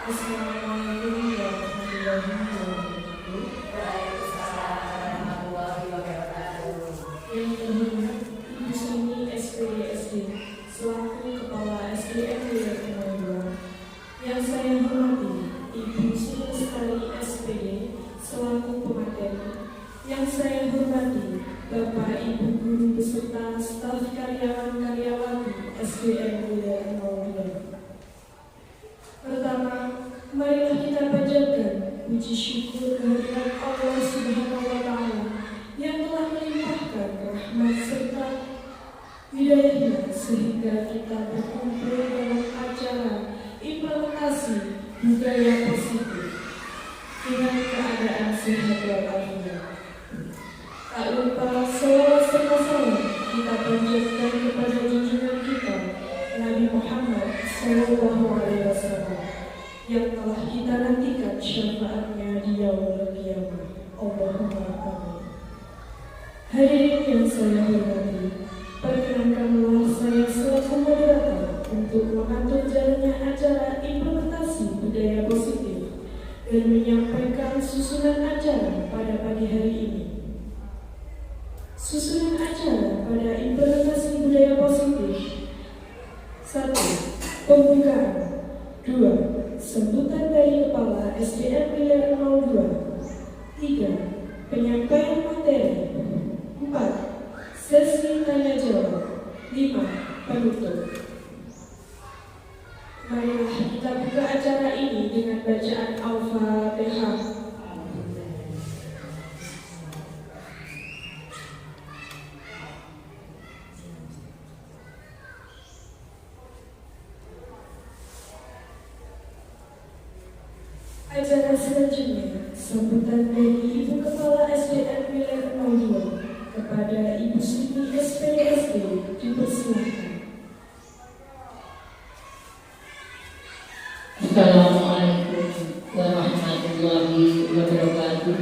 Assalamualaikum warahmatullahi wabarakatuh. Waalaikumsalam warahmatullahi wabarakatuh. Yang terhormat Ibu Srini SPDSD selaku Kepala SDM Wilayah 02. Yang saya hormati Ibu Sri Lestari SPD selaku pemateri. Yang saya hormati Bapak Ibu Guru beserta staf karyawan-karyawati SDM Wilayah 02. Pertama, marilah kita panjatkan puji syukur kehadirat Allah Subhanahu wa Ta'ala yang telah melimpahkan rahmat serta hidayahnya sehingga kita berkumpul dalam acara implementasi budaya positif dengan keadaan sehat walafiat. Tak lupa selawat serta salam kita panjatkan kepada junjungan kita Nabi Muhammad SAW yang telah kita nantikan syafaatnya di yaumul qiyamah. Allahumma amin. Hadirin yang saya hormati, perkenankanlah saya selaku moderator untuk mengatur jalannya acara implementasi budaya positif dan menyampaikan susunan acara pada pagi hari ini. Susunan acara pada implementasi budaya positif: 1. Pembukaan. 2. Sambutan dari Kepala SDM Wilayah 02. 3. Penyampaian materi. 4. Sesi tanya jawab. 5. Penutup. Marilah kita buka acara ini dengan bacaan Al-Fatihah. Acara selanjutnya, sambutan dari Ibu Kepala SDM Wilayah 02 kepada Ibu Sri SPDSD dipersilakan. Assalamualaikum warahmatullahi wabarakatuh.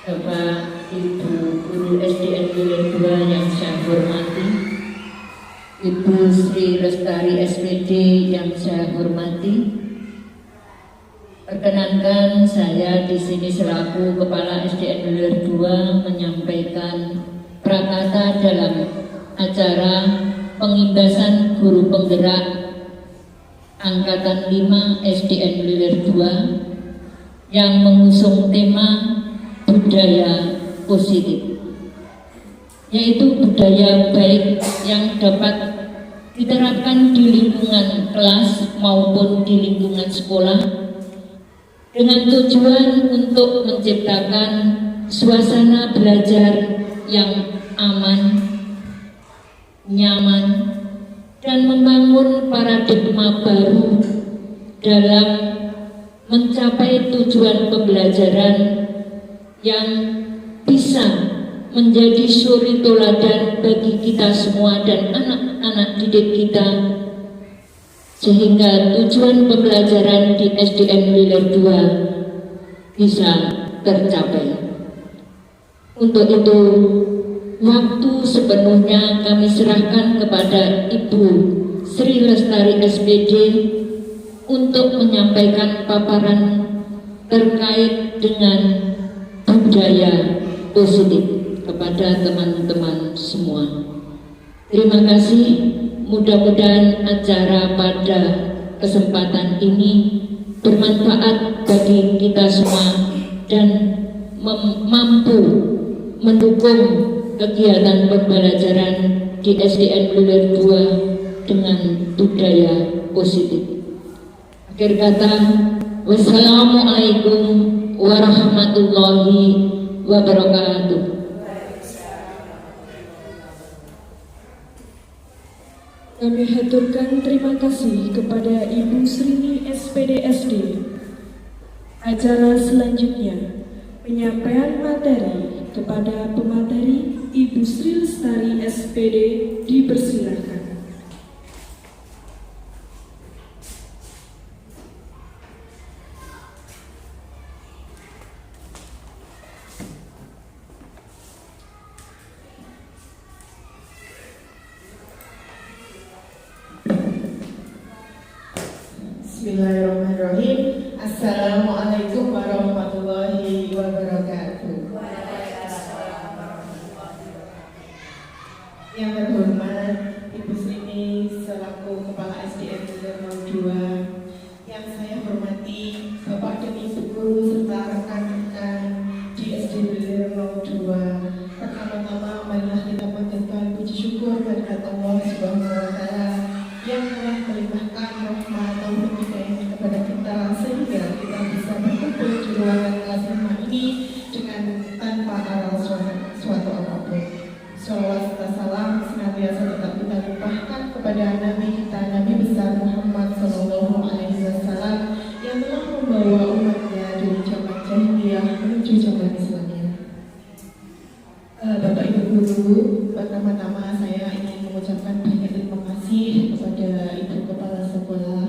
Bapak Ibu Guru SDN Wilayah 2 yang saya hormati, Ibu Sri Lestari SPD yang saya hormati, perkenankan saya di sini selaku Kepala SDN Wilayah 2 menyampaikan prakata dalam acara pengimbasan guru penggerak Angkatan 5 SDN Wilayah 2 yang mengusung tema budaya positif, yaitu budaya baik yang dapat diterapkan di lingkungan kelas maupun di lingkungan sekolah dengan tujuan untuk menciptakan suasana belajar yang aman, nyaman, dan membangun paradigma baru dalam mencapai tujuan pembelajaran yang bisa menjadi suri teladan bagi kita semua dan anak-anak didik kita, sehingga tujuan pembelajaran di SDN Wilayah 2 bisa tercapai. Untuk itu, waktu sepenuhnya kami serahkan kepada Ibu Sri Lestari SPD untuk menyampaikan paparan terkait dengan budaya positif kepada teman-teman semua. Terima kasih. Mudah-mudahan acara pada kesempatan ini bermanfaat bagi kita semua dan mampu mendukung kegiatan pembelajaran di SDN Wilayah 2 dengan budaya positif. Akhir kata, wassalamualaikum warahmatullahi wabarakatuh. Kami haturkan terima kasih kepada Ibu Srini SPDSD. Acara selanjutnya, penyampaian materi kepada pemateri Ibu Sri Lestari SPD dipersilakan. Bismillahirrahmanirrahim. Assalamualaikum warahmatullahi wabarakatuh. Yang terhormat Ibu Srini selaku Kepala SDN Bilir 02, yang saya hormati Bapak dan Ibu guru serta rekan-rekan di SD Bilir 02. Pertama-tama marilah kita panjatkan puji syukur kehadirat Allah Subhanahu wa Ta'ala yang telah melimpahkan rahmat taufik hidayah kepada kita sehingga kita bisa berkumpul di ruangan kelas 5 ini dengan tanpa aral suatu apapun. Sholawat serta salam senantiasa tetap kita limpahkan kepada Nabi kita, Nabi besar Muhammad Sallallahu Alaihi Wasallam yang telah membawa umatnya dari zaman jahiliyah menuju zaman Islamnya. Bapak Ibu guru, pertama-tama saya ingin mengucapkan banyak terima kasih kepada Ibu Kepala Sekolah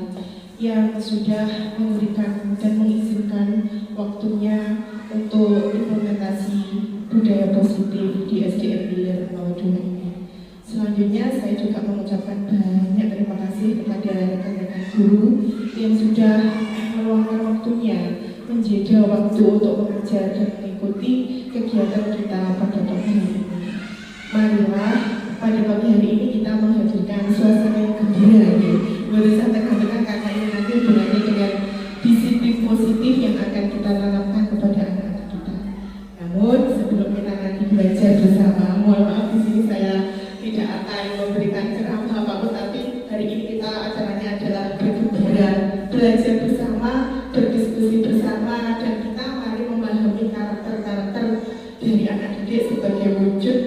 yang sudah memberikan dan mengizinkan waktunya untuk implementasi budaya positif di SDN Bilir 02 ini. Selanjutnya saya juga mengucapkan banyak terima kasih kepada rekan-rekan guru yang sudah meluangkan waktunya menjaga waktu untuk mengajar dan mengikuti kegiatan kita pada pagi hari ini. Marilah pada pagi hari ini kita menghadirkan suasana yang gembira ini. Boleh saya tekankan karena ini nanti hubungannya dengan disiplin positif yang akan kita tanamkan kepada anak-anak kita. Namun sebelum kita nanti belajar bersama, mohon maaf di sini saya tidak akan memberikan ceramah apapun, tapi hari ini kita acaranya adalah bergembira, belajar bersama, berdiskusi bersama, dan kita mari memahami karakter-karakter dari anak didik sebagai wujud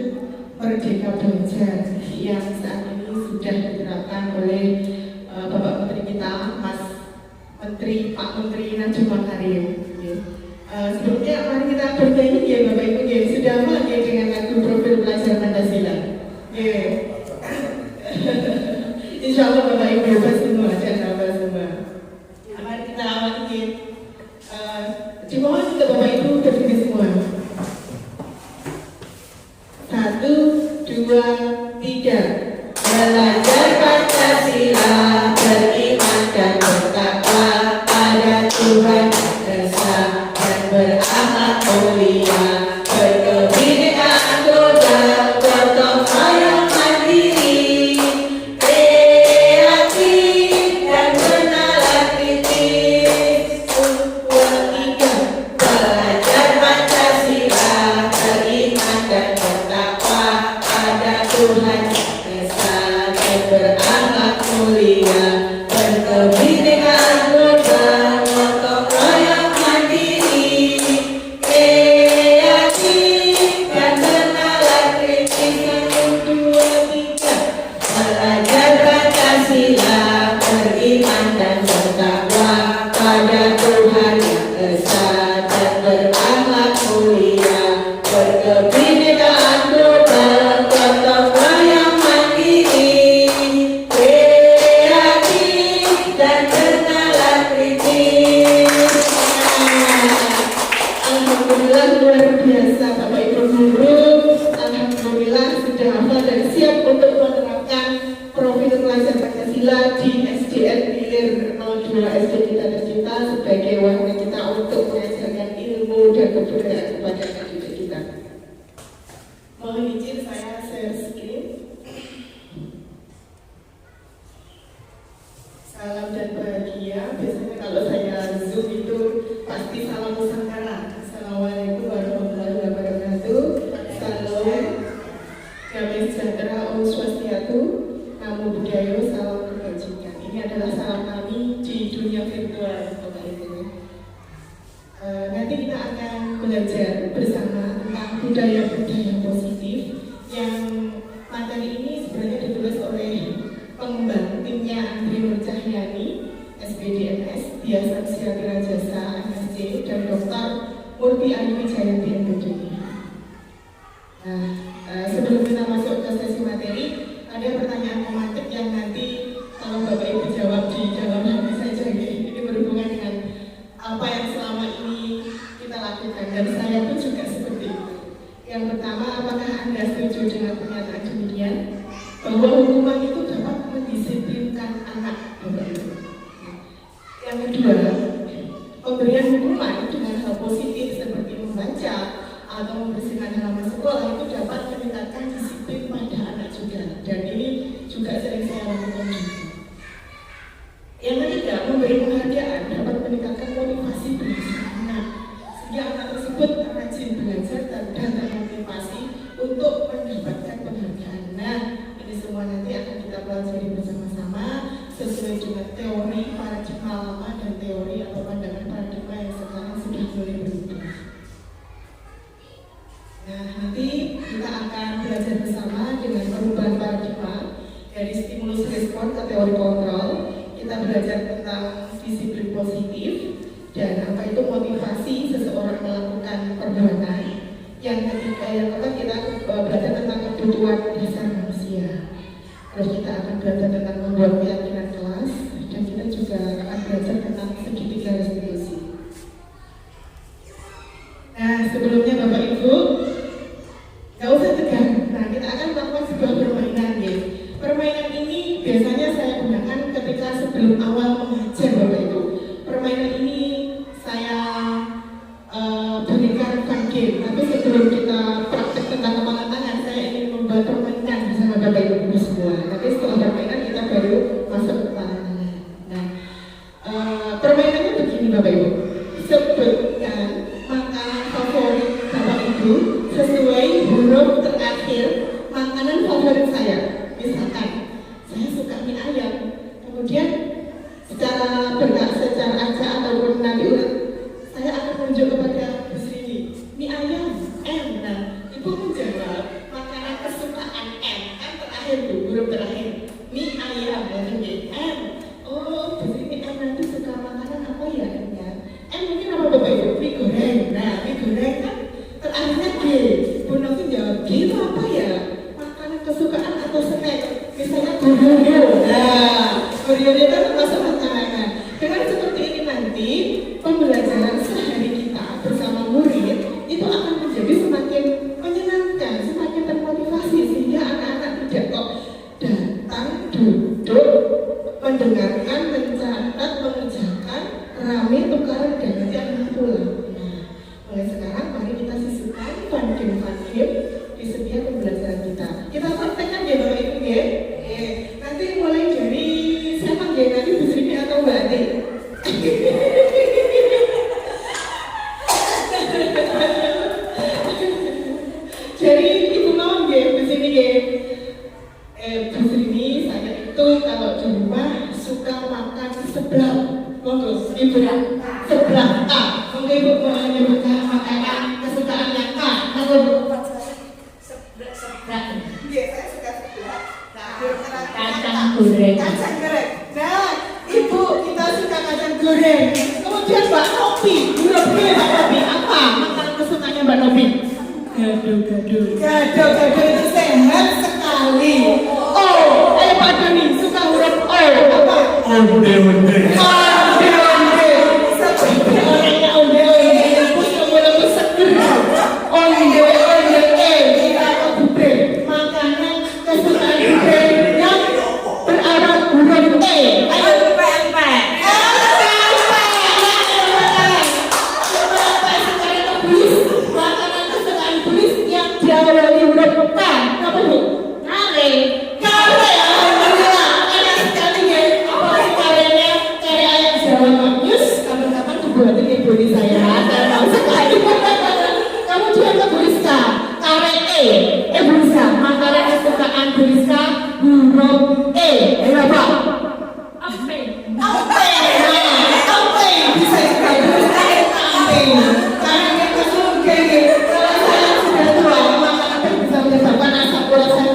merdeka belajar yang saat ini sudah diterapkan oleh Bapak Menteri kita, Pak Menteri Nadiem Makarim. Sebelumnya mari kita bernyanyi ya Bapak Ibu ya, sudah ya dengan lagu Profil Pelajar Pancasila. Insya Allah Bapak Ibu bebas semua, jangan bebas semua. Mari kita awali. Dimohon juga Bapak Ibu berdiri semua. 1, 2, 3. Belajar Pancasila, beriman dan bertakwa pada Tuhan Esa dan berakhlak mulia, berkebinekaan global, gotong royong mandiri, kreatif dan bernalar kritis. 1, 2, 3. Belajar Pancasila, beriman dan bertakwa pada Tuhan Esa dan berakhlak mulia, berkebinekaan global, gotong royong mandiri, kreatif dan bernalar kritis. 1, 2, 3. Belajar Pancasila, beriman dan bertakwa pada Tuhan Yang Esa dan berakhlak mulia, berkebinekaan global, gotong royong mandiri, kreatif dan bernalar kritis. Alhamdulillah luar biasa Bapak Ibu guru. Alhamdulillah sudah hafal dan siap untuk menerapkan profil pelajar Pancasila di SDN Bilir 02 SD kita tercinta sebagai wadah kita untuk mengajarkan ilmu dan kebudayaan kepada anak didik kita. Mohon izin saya share screen. Salam dan bahagia. Biasanya kalau saya zoom itu pasti salam Nusantara. Assalamualaikum warahmatullahi wabarakatuh. Salam damai sejahtera, Om Swastiastu, Namo Buddhaya, salam kebajikan. Ini adalah salam kami di dunia virtual Bapak Ibu. Nanti kita akan belajar bersama tentang budaya-budaya positif yang materi ini sebenarnya ditulis oleh pengembang timnya Andri Nurcahyani, SPDMS, Biasa Ksiatira Jasa, MSc, dan Dr. Murti Ayu Wijayanti, MPD. Nah, sebelum kita masuk ke sesi materi, ada pertanyaan tematik yang nanti kalau Bapak Ibu jawab di dalam hati saja. Ini berhubungan dengan apa yang selama ini kita lakukan, dan saya pun juga seperti itu. Yang pertama, apakah Anda setuju dengan pernyataan demikian bahwa hukuman itu dapat mendisiplinkan anak Bapak Ibu? atau membersihkan halaman sekolah itu dapat meningkatkan disiplin pada anak juga. Dan ini juga sering saya lakukan juga. Yang ketiga, memberi perhatian dapat meningkatkan motivasi belajar anak. Sehingga anak tersebut rajin belajar dan termotivasi untuk mendapatkan penghargaan. Nah, ini semua nanti akan kita pelajari bersama-sama sesuai dengan teori paradigma lama dan teori atau pandangan paradigma yang sekarang sudah mulai berubah. Nah, nanti kita akan belajar bersama dengan perubahan paradigma dari stimulus respon ke teori kontrol. Kita belajar tentang disiplin positif dan apa itu motivasi seseorang melakukan perbuatan. Yang keempat kita belajar tentang kebutuhan dasar manusia. Terus kita akan belajar tentang membuat keyakinan kelas dan kita juga akan belajar tentang segitiga restitusi. Nah, sebelumnya Bapak Ibu, nggak usah tegang. Nah, kita akan melakukan sebuah permainan ya. Permainan ini biasanya saya gunakan ketika sebelum awal mengajar Bapak Ibu. Permainan ini saya berikan fun game. Tapi sebelum kita praktek tentang kepala tangan, saya ingin membuat permainan bersama Bapak Ibu semua. Nanti setelah permainan kita baru masuk ke kepala tangan. Nah, permainannya begini Bapak Ibu. Sebutkan makanan favorit Bapak Ibu sesuai huruf terakhir makanan favorit saya. Misalkan saya suka mie ayam, kemudian secara acak ataupun nanti saya akan menunjuk kepada Bu Sri, mie ayam M. Nah, Ibu menjawab makanan kesukaan M. M terakhir Bu, huruf terakhir mie ayam nanti M. Oh, Bu Sri M nanti suka makanan apa ya M-nya? M mungkin apa Bapak Ibu? Mie goreng. Nah, mie goreng kan terakhirnya G. Bu Novi jawab G itu apa ya? Makanan kesukaan atau snack? Misalnya burjo. Nah, burjo itu termasuk makanan. Dengan seperti ini nanti pembelajaran sehari kita bersama murid itu akan menjadi semakin menyenangkan, semakin termotivasi sehingga anak-anak tidak kok datang, duduk, mendengarkan, mencatat, mengerjakan, rame, tukaran dan nanti akan pulang. Nah, mulai sekarang mari kita sisihkan fun game di setiap pembelajaran kita. Kita praktekkan ya Bapak Ibu ya. Nanti mulai dari siapa ya? Nanti Bu Sri atau Mbak Ati? Jadi Ibu mau ya Bu Sri ya. Bu Sri saya itu kalau di rumah suka makan seblak. Monggo Ibu seblak A. Monggo Ibu mau menyebutkan makanan kesukaannya A. Monggo Kacang goreng. Kacang goreng. Nah, Ibu kita suka kacang goreng. Kemudian Mbak Novi, huruf B Mbak Novi apa? Makanan kesukaannya Mbak Novi? Gado-gado. Gado-gado itu sehat sekali. Oh, Pak Doni suka huruf O apa? Onde-onde. Onde-onde. Seperti orangnya onde-onde. Lembut-lembut seger. Onde-onde. Kita apa Bude? Makanan kesukaan Bude yang berarah huruf E. Ayo pempek. Makanan kesukaan Bulis yang diawali huruf K. Apa Bu? Kare. Kare. Alhamdulillah. Enak sekali ya. Apa sih karenya? Kare ayam Jawa manis. Kapan-kapan dibuatin Ibu di saya. Saya mau sekali. Kemudian ke Buliska. Kare E. Buliska. Makanan kesukaan Buliska huruf E. Ayo Pak. Ampe. Ampe. Ampe. Bisa sekali. Ampe. Karena kita suka. Kalau saya sudah tua, makanan bisa menyebabkan asam urat saya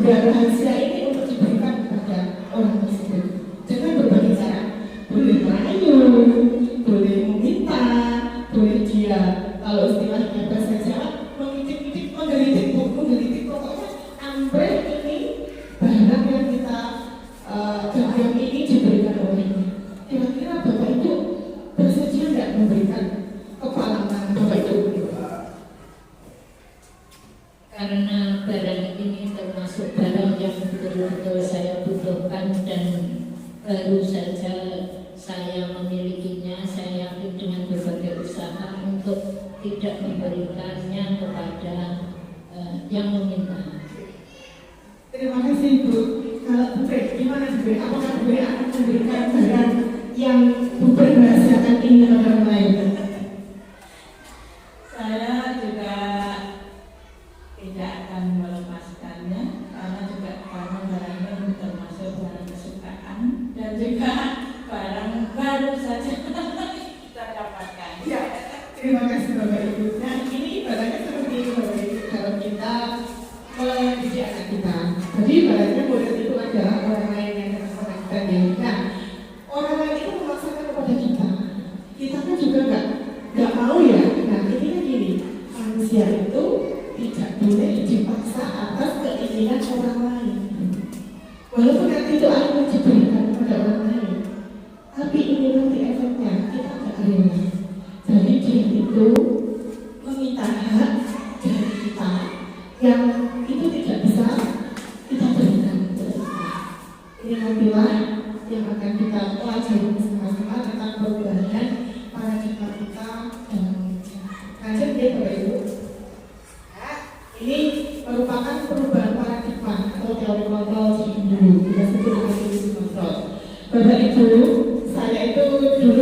juga rahasia ini untuk diberikan kepada orang tersebut dengan berbagai cara. Boleh merayu, boleh meminta, boleh dia kalau istilahnya bahasa Jawa menggelitik, pokoknya ambrek ini barang yang kita genggam ini diberikan olehnya. Kira-kira Bapak Ibu bersedia tidak memberikan kepala tangan Bapak Ibu? Karena barang ini termasuk barang yang betul-betul saya butuhkan dan baru saja saya memilikinya, saya yakin dengan berbagai usaha untuk tidak memberikannya kepada yang meminta. Terima kasih Bu. Kalau Bu gimana Bu? Apakah Bu akan memberikan barang yang Bu berahasiakan ini kepada orang lain? Saya juga tidak akan melepaskannya karena juga barangnya ini termasuk barang kesukaan dan juga barang baru saja kita dapatkan. Ya, terima kasih Bapak Ibu. Nah ini barangnya seperti ini Bapak Ibu. Kalau kita mendidik anak kita, jadi barangnya murid itu adalah orang lain yang kita. Nah, orang lain itu memaksakan kepada kita. Kita kan juga nggak mau ya. Nah ini kan gini, manusia itu tidak boleh dipaksa atas keinginan orang lain. Walaupun nanti itu akan diberikan kepada orang lain, tapi ini nanti efeknya kita nggak rela. Jadi dia itu meminta hak dari kita yang itu tidak bisa kita berikan. Ini nantilah yang akan kita pelajari bersama-sama tentang perubahan paradigma kita dalam lanjut ya Bapak Ibu. Ini merupakan perubahan paradigma atau teori kontrol dulu kita sebut dengan teori kontrol. Bapak Ibu, saya itu dulu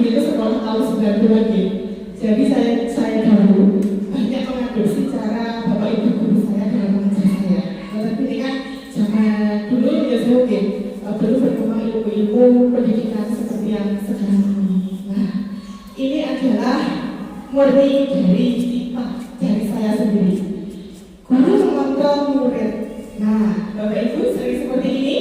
itu sekolah tahun 90-an gitu. Jadi saya dulu banyak mengadopsi cara Bapak Ibu guru saya dalam mengajar saya. Tetapi ini kan zaman dulu ya saya mungkin belum berkembang ilmu pendidikan seperti yang sekarang ini. Nah, ini adalah murni dari saya sendiri. Guru mengontrol murid. Nah, Bapak Ibu sering seperti ini?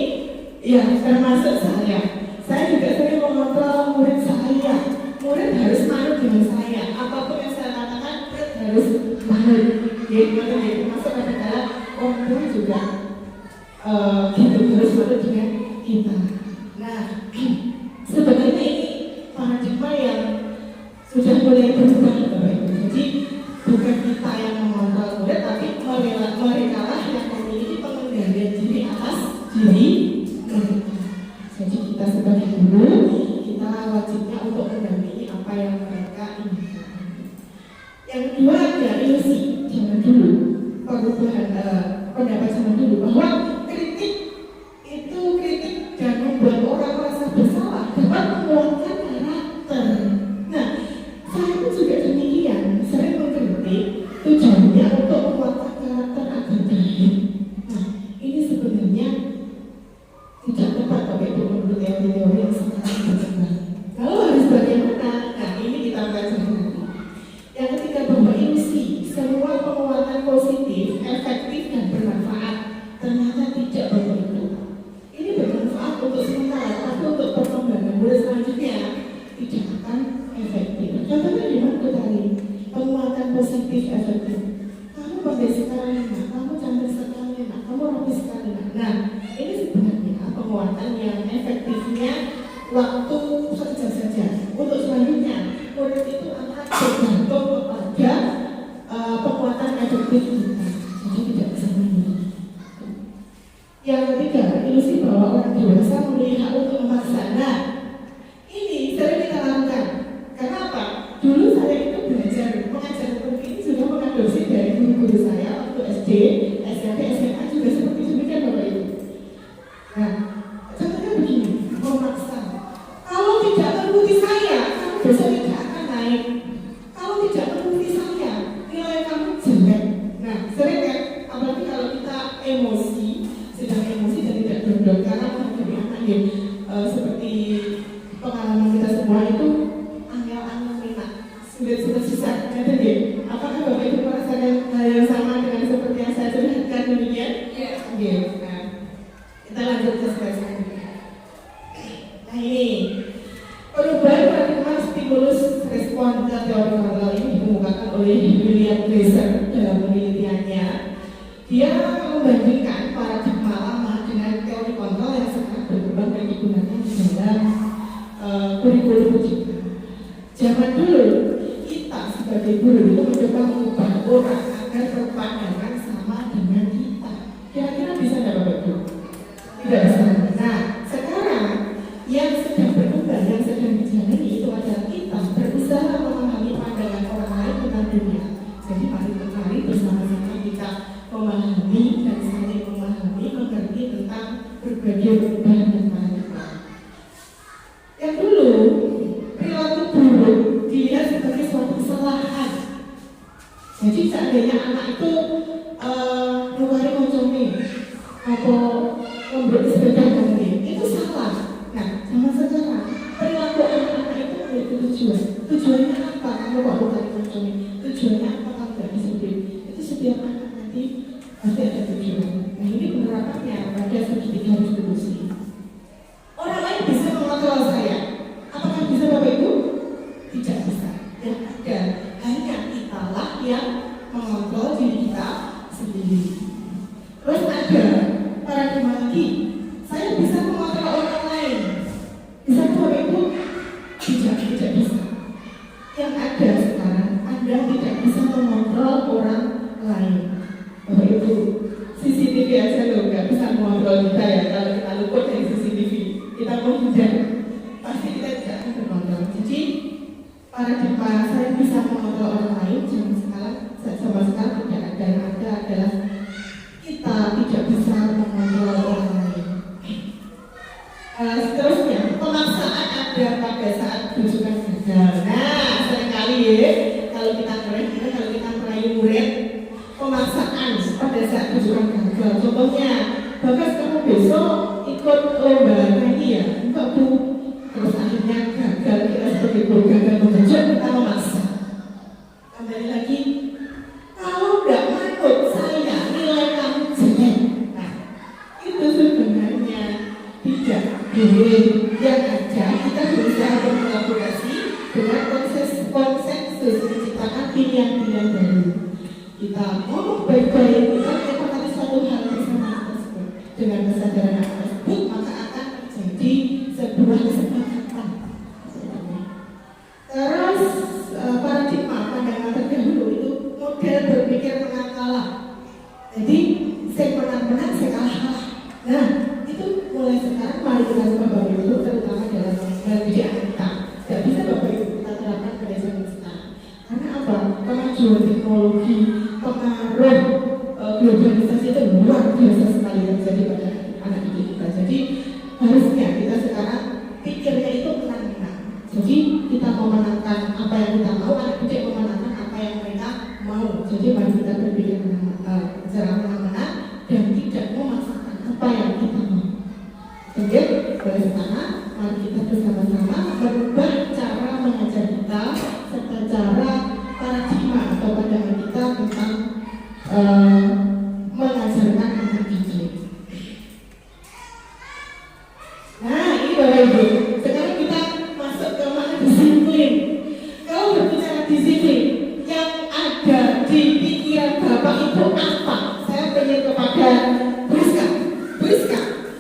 Ya, termasuk saya. Saya juga sering mengontrol murid saya. Murid harus manut dengan saya. Apapun yang saya katakan, murid harus manut. Jadi, termasuk kadang-kadang orang tua juga gitu harus manut dengan kita. Nah, sebenarnya ini paradigma yang sudah mulai berubah, Bapak Ibu. Jadi bukan kita yang mengontrol murid, tapi mereka lah yang memiliki pengendalian diri atas diri mereka. Jadi kita sebagai guru, kita wajibnya untuk mendampingi apa yang mereka inginkan. Yang kedua ada ilusi zaman dulu, perubahan pendapat zaman dulu bahwa kritik itu kritik dan membuat orang merasa bersalah dapat menguatkan karakter. Nah, saya pun juga demikian, sering mengkritik tujuannya untuk menguatkan karakter agar baik. Nah, ini sebenarnya tidak tepat Bapak Ibu menurut teori-teori yang sekarang berkembang. Lalu harus bagaimana? Nah, ini kita pelajari nanti. Yang ketiga bahwa ilusi, semua penguatan positif, efektif dan bermanfaat. Ternyata tidak Bapak Ibu. Ini bermanfaat untuk sementara, tapi untuk perkembangan murid selanjutnya tidak akan efektif. Contohnya di mana tadi? Penguatan positif efektif. Kamu pandai sekali, nak. Kamu cantik sekali, nak. Kamu rapi sekali, nak. Nah, ini sebenarnya penguatan yang efektifnya waktu saja. Untuk selanjutnya, murid itu akan tergantung kepada penguatan efektif kita. Jadi tidak bisa menurut. Yang ketiga, ilusi bahwa orang dewasa memiliki hak untuk memaksa. Nah, ini sering kita lakukan. Karena apa? Dulu saya itu belajar mengajar seperti ini sudah mengadopsi dari guru-guru saya waktu SD, SMP, SMA juga seperti demikian Bapak Ibu. Nah, contohnya begini, memaksa. Kalau tidak mengikuti saya, kamu besok tidak akan naik. Kalau tidak mengikuti saya, nilai kamu jelek. Nah, sering kan? Apalagi kalau kita emosi, sedang emosi dan tidak berdua karena menghadapi anak ya, seperti pengalaman kita semua itu angel-angel enak, sulit-sulit susah. Ada deh. Apakah Bapak Ibu merasakan hal yang sama dengan seperti yang saya ceritakan demikian? Iya. orang agar berpandangan sama dengan kita. Kira-kira bisa nggak Bapak Ibu? Tidak bisa. Nah, sekarang yang sedang berubah, yang sedang dijalani itu adalah kita berusaha memahami pandangan orang lain tentang dunia. Jadi mari bersama-sama kita memahami dan saling memahami, mengerti tentang berbagai perubahan dan paradigma. Yang dulu perilaku buruk dilihat sebagai suatu kesalahan. Jadi seandainya anak itu ngelari moncongnya atau membuat sepeda moncongnya, itu salah. Nah, sama sekarang perilaku anak-anak itu memiliki tujuan. Tujuannya apa? Kamu kok ngelari moncongnya? Tujuannya apa? Kamu gak disiplin? Itu setiap anak nanti pasti ada tujuan. Nah, ini penerapannya pada segitiga distribusi. Orang lain bisa mengontrol saya. Apakah bisa Bapak Ibu? Tidak bisa. Yang ada hanya kitalah yang mengontrol diri kita sendiri. Terus ada paradigma lagi. Saya bisa mengontrol orang lain. Bisa Bapak Ibu? Tidak bisa. Yang ada sekarang, Anda tidak bisa mengontrol orang lain. Bapak Ibu, CCTV aja loh, nggak bisa mengontrol kita ya. Kalau kita luput dari CCTV, kita menghindar, pasti kita tidak akan terkontrol. Jadi paradigma saya bisa mengontrol orang lain sama sekarang tidak ada. Yang ada adalah kita tidak bisa mengontrol orang lain. Seterusnya, pemaksaan ada pada saat rujukan gagal. Nah, seringkali ya, kalau kita merayu murid, pemaksaan pada saat rujukan gagal. Contohnya, Bagas kamu besok ikut lomba nyanyi ya, enggak Bu? Terus akhirnya gagal, kita sebagai guru gagal mengajar, kita memaksa. Kembali lagi, kalau nggak manut saya nilai kamu jelek. Nah, itu sebenarnya tidak boleh. Yang ada kita berusaha berkolaborasi dengan konsensus menciptakan pilihan-pilihan baru. Kita ngomong baik-baik, kita menyepakati suatu hal bersama tersebut. Dengan kesadaran tersebut maka akan menjadi sebuah kesepakatan. Terus paradigma pandangan terdahulu itu model berpikir menang-kalah. Jadi saya menang-menang, saya kalah. Nah, itu mulai sekarang mari kita coba Bapak Ibu, terutama dalam mendidik kita. Tidak bisa Bapak Ibu kita terapkan pada zaman sekarang. Karena apa? Kemajuan teknologi, pengaruh globalisasi itu luar biasa sekali terjadi pada anak didik kita. Jadi harusnya kita sekarang pikirnya itu menang-menang. Jadi kita memenangkan apa yang kita mau, anak didik memenangkan apa yang mereka mau. Jadi mari kita berpikir secara menang-menang dan tidak memaksakan apa yang kita mau. Oke, boleh sana, mari kita bersama-sama merubah cara mengajar kita serta cara paradigma atau pandangan kita tentang mengajarkan anak didik. Nah, ini Bapak Ibu, sekarang kita masuk ke mana disiplin. Kalau berbicara disiplin, yang ada di pikiran Bapak itu apa? Saya pengen kepada Briska.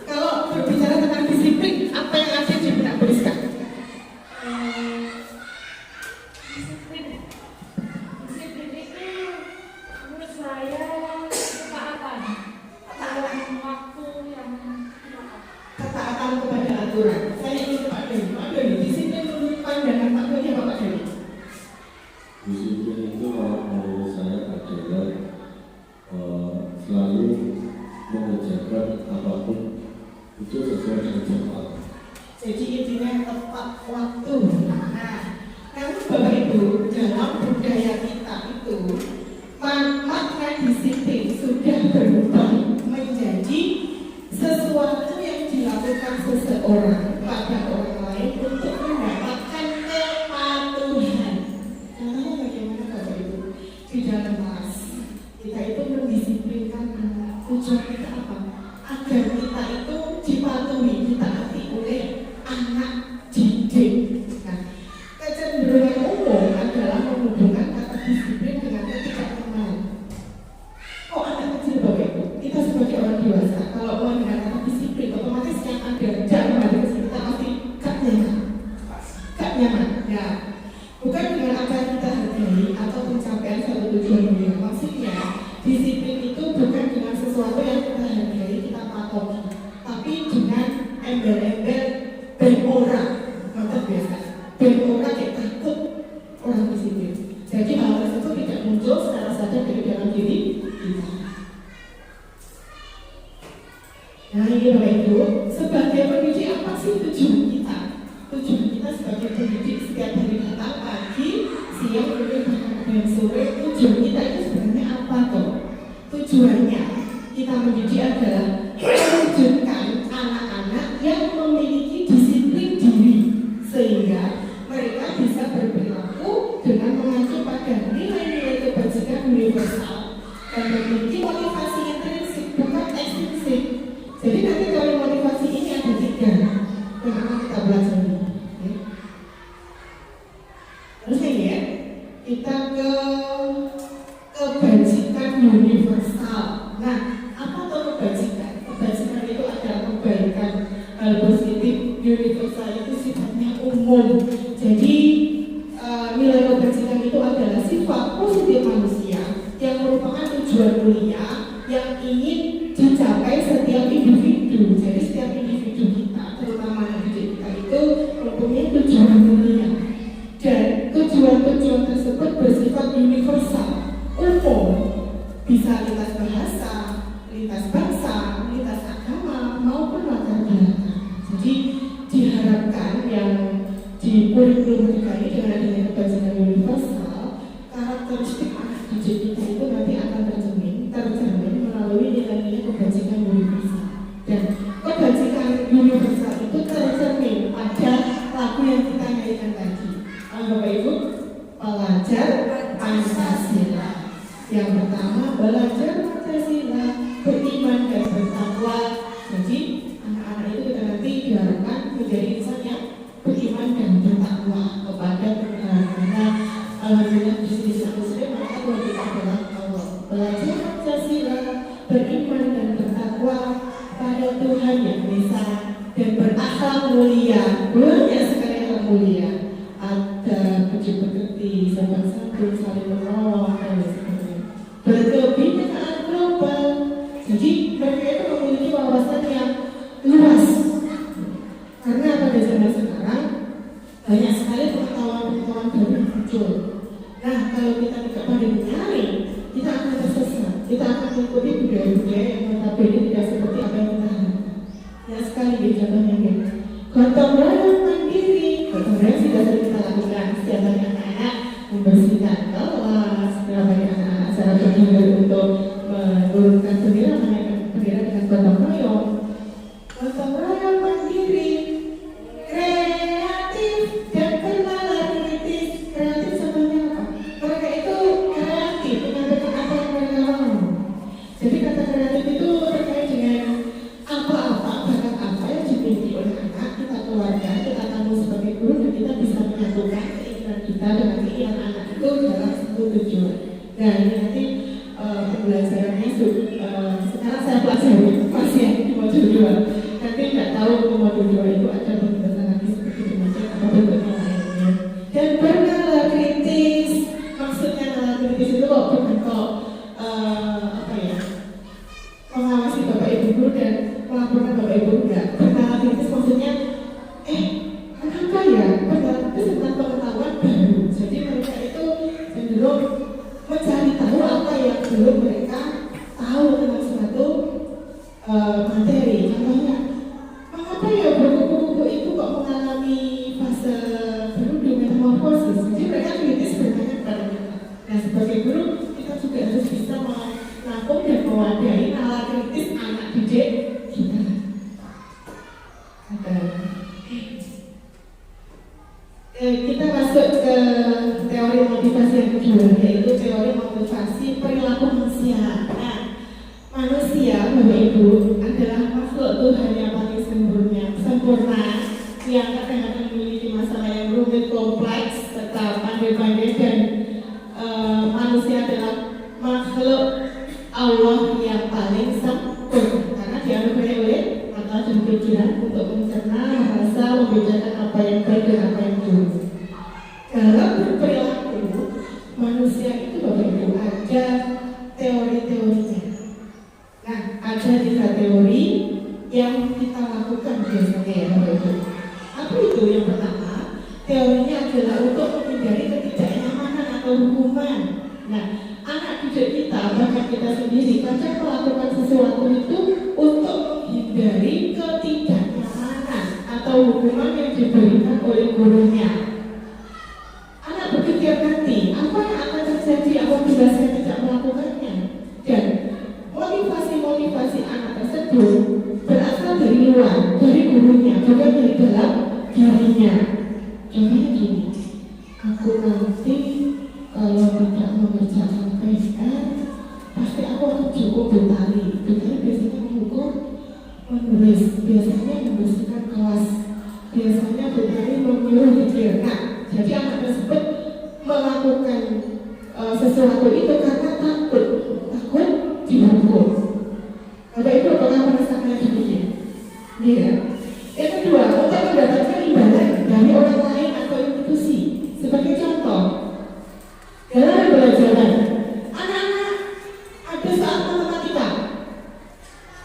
Kalau berbicara tentang disiplin, apa yang ada di benak Briska? Disiplin itu menurut saya ketaatan waktu yang Ketaatan kepada aturan. Saya ingin Pak Doni, disiplin menurut pandangan Pak Doni apa Pak Doni? Disiplin itu menurut saya adalah selalu mengerjakan apapun itu sesuai dengan jadwal. Jadi intinya tepat waktu. Nah, namun Bapak Ibu, dalam budaya kita itu makna disiplin sudah berubah menjadi sesuatu yang dilakukan seseorang pada orang lain untuk mendapatkan kepatuhan. Contohnya bagaimana Bapak Ibu? Di dalam kelas kita itu mendisiplinkan anak. Tujuan kita apa? Agar kita itu dipatuhi, ditaati oleh anak didik. Nah, kecenderungan umum adalah menghubungkan kata disiplin dengan ketidaknormalan. Oh, anak kecil Bapak Ibu, kita sebagai orang dewasa kalau mendengar kata disiplin, otomatis yang ada dalam hati kita pasti gak nyaman. Ya, bukan dengan apa yang kita hargai atau pencapaian suatu tujuan yang maksud Disiplin itu bukan dengan sesuatu yang kita hargai, kita patoki, tapi dengan embel-embel ben orang, maka biasa ben orang kayak takut orang disiplin. Jadi hal tersebut tidak muncul secara sadar dari dalam diri kita. Nah ini Bapak Ibu, sebagai pendidik apa sih tujuan kita? Tujuan kita sebagai pendidik setiap hari datang pagi, siang, dan sore, tujuan kita itu sebenarnya apa toh? Tujuannya kita mendidik adalah mewujudkan anak-anak yang memiliki disiplin diri sehingga mereka bisa berperilaku dengan mengacu pada nilai-nilai kebajikan universal dan memiliki motivasi intrinsik bukan ekstrinsik. Jadi nanti kalau motivasi ini ada 3 yang akan kita belajar ini. Terus ini ya, kita ke kebajikan universal. Nah, apa itu kebajikan? Kebajikan itu adalah kebaikan, hal positif. Universal itu sifatnya umum. Jadi nilai kebajikan itu adalah sifat positif manusia yang merupakan tujuan mulia yang ingin dicapai setiap individu. Jadi setiap individu kita, terutama anak didik kita itu mempunyai tujuan mulia. Dan tujuan-tujuan tersebut bersifat universal, umum, bisa lintas bahasa, lintas bangsa, lintas agama, maupun latar belakang. Jadi diharapkan yang di kurikulum kita ini dengan adanya kebajikan universal, karakteristik anak didik kita itu nanti akan tercermin melalui nilai-nilai kebajikan universal. Dan kebajikan universal itu tercermin pada lagu yang kita nyanyikan tadi. Bapak Ibu, belajar Pancasila. Yang pertama, belajar Pancasila, beriman dan bertakwa. Jadi anak-anak itu kita nanti diharapkan menjadi insan yang beriman dan bertakwa kepada Tuhan. Karena alhamdulillah di sini Muslim maka Tuhan kita adalah Allah. Belajar Pancasila, beriman dan bertakwa pada Tuhan yang Esa dan berakhlak mulia. Banyak sekali akhlak mulia. Ada budi pekerti, sopan santun, saling menolong, dan sebagainya. Berkebinekaan global. Jadi mereka itu memiliki wawasan yang luas. Karena pada zaman sekarang banyak sekali pengetahuan-pengetahuan baru muncul. Nah, kalau kita tidak pandai mencari, kita akan tersesat. Kita akan mengikuti budaya-budaya yang notabene tidak seperti apa yang kita harapkan. Ya sekali di contohnya gitu. Gotong royong mandiri. Gotong royong sudah sering kita lakukan. Setiap hari anak-anak membersihkan kelas, setiap hari anak-anak secara bergiliran untuk menurunkan bendera, menaikkan bendera dengan gotong royong. Gotong royong mandiri, kreatif dan bernalar kritis. Kreatif contohnya apa? Mereka itu kreatif menyampaikan apa yang mereka mau. Jadi kata kreatif itu terkait dengan apa-apa, bakat apa yang dimiliki oleh anak, kita keluarkan, kita tamu sebagai guru, dan kita bisa menyatukan keinginan kita dengan keinginan anak itu dalam satu tujuan. Nah ini nanti pembelajarannya sekarang saya pelajari masih yang di modul 2. Nanti nggak tahu di modul 2 itu ada pembahasan lagi seperti demikian atau bentuknya lainnya. Dan bernalar kritis, maksudnya nalar kritis itu kok bukan kok mengawasi Bapak Ibu guru dan melaporkan Bapak Ibu enggak. Bernalar kritis maksudnya kenapa ya? Bernalar kritis tentang pengetahuan baru. Jadi mereka itu cenderung mencari tahu apa yang belum mereka tahu tentang suatu materi. Contohnya, mengapa ya buku-buku itu kok mengalami fase berubah metamorfosis? Jadi mereka kritis bertanya kepada kita. Nah sebagai guru kita juga harus bisa menampung dan mewadahi nalar kritis anak didik kita. Kita masuk ke teori motivasi yang kedua, yaitu teori motivasi perilaku manusia. Nah, manusia, Bapak Ibu, adalah makhluk Tuhan yang paling sempurna, yang kadang-kadang memiliki masalah yang rumit, kompleks, serta pandai-pandai, dan manusia adalah makhluk Allah yang paling sempurna karena dianugerahi oleh akal dan pikiran untuk mencerna, merasa, membedakan apa yang baik dan apa yang buruk. Dalam berperilaku manusia itu Bapak Ibu ada teori-teori teorinya. Nah, ada 3 teori yang kita lakukan biasanya ya Bapak Ibu. Apa itu? Yang pertama, teorinya adalah untuk menghindari ketidaknyamanan atau hukuman. Nah, anak didik kita, bahkan kita sendiri kadang melakukan sesuatu itu untuk menghindari ketidaknyamanan atau hukuman yang diberikan oleh gurunya. Anak berpikir nanti, apa yang akan terjadi apabila saya tidak melakukannya? Dan motivasi anak tersebut berasal dari luar, dari gurunya, bukan dari dalam dirinya. Contohnya gini, aku nanti kalau tidak mengerjakan PR, pasti aku akan cukup Butari. Butari biasanya menghukum menulis, biasanya membersihkan kelas, biasanya Butari menyuruh pikir. Nah, jadi anak tersebut melakukan sesuatu itu karena takut dihukum. Bapak Ibu apakah merasakan demikian? Iya. Yang kedua, untuk mendapatkan imbalan dari orang lain atau institusi. Sebagai contoh, dalam pembelajaran, anak-anak ada saat matematika.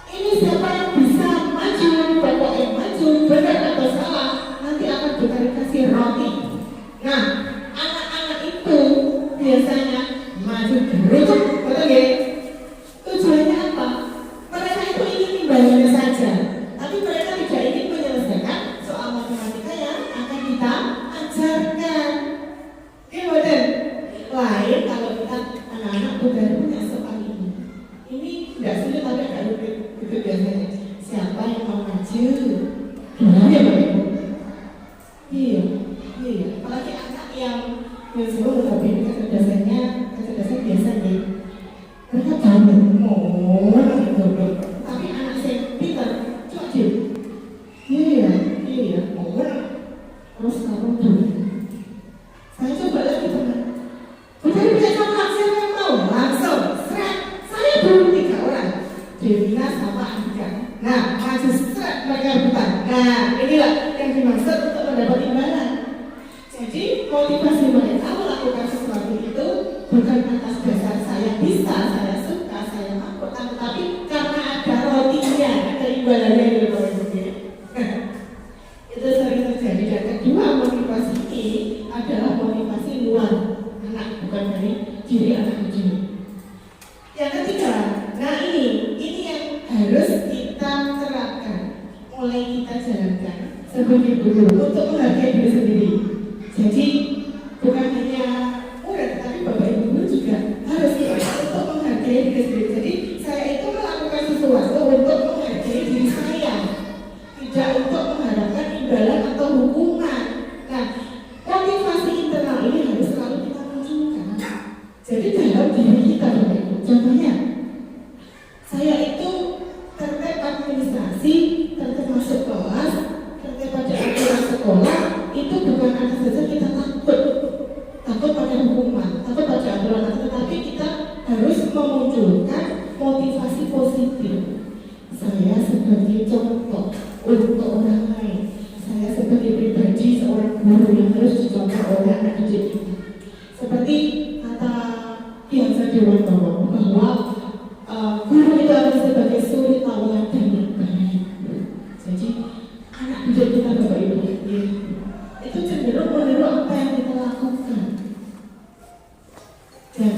Ini siapa yang bisa maju, pokok yang maju, benar atau salah, nanti akan dikasih roti. Nah, anak-anak itu biasanya maju berutuk, betul ya? Tujuannya apa? Mereka itu ingin imbalannya saja, tapi mereka tidak ingin menyelesaikan soal matematika yang akan kita ajarkan. Ini betul. Lain kalau kita anak-anak udah punya soal ini. Ini tidak sulit tapi agak rumit. Itu biasanya. Siapa yang mau maju? Iya, Bapak Ibu. Iya. Apalagi anak yang semua lebih kecerdasan biasa nih. Mereka tahu tapi anak saya pintar, coba iya, terus kamu tuh saya coba lagi teman bukan punya kakak, siapa yang mau langsung seret, saya dulu 3 orang Devina sama Andika. Nah, maju seret mereka bukan. Nah, inilah yang dimaksud untuk mendapat imbalan. Jadi motivasi mereka melakukan sesuatu itu bukan atas dasar saya bisa, saya suka, saya mampu, tapi karena ada rotinya, ada imbalannya di luar negeri. Itu sering terjadi. Dan kedua, motivasi ini adalah motivasi luar anak, bukan dari diri anak sendiri. Yang ketiga, nah ini yang harus kita terapkan, mulai kita jalankan sebagai guru untuk menghargai diri sendiri. Jadi bukan hanya murid, tapi Bapak Ibu guru juga harus untuk menghargai diri sendiri. Jadi saya itu melakukan sesuatu untuk menghargai diri saya, tidak untuk mengharapkan imbalan atau hukuman. Nah, motivasi internal ini harus selalu kita munculkan. Jadi dalam diri kita, Bapak Ibu. Contohnya, saya itu terkait administrasi, terkait masuk kelas, terkait pada aturan sekolah, itu bukan atas dasar kita takut pada hukuman, takut pada aturan, tetapi kita harus memunculkan motivasi positif. Saya sebagai contoh untuk orang lain, saya sebagai pribadi seorang guru yang harus dicontoh oleh anak didik kita. Seperti kata yang saya Dewantono bahwa guru itu adalah sebagai suri tauladan yang baik. Jadi anak didik kita, Bapak Ibu, itu cenderung meniru apa yang kita lakukan. Dan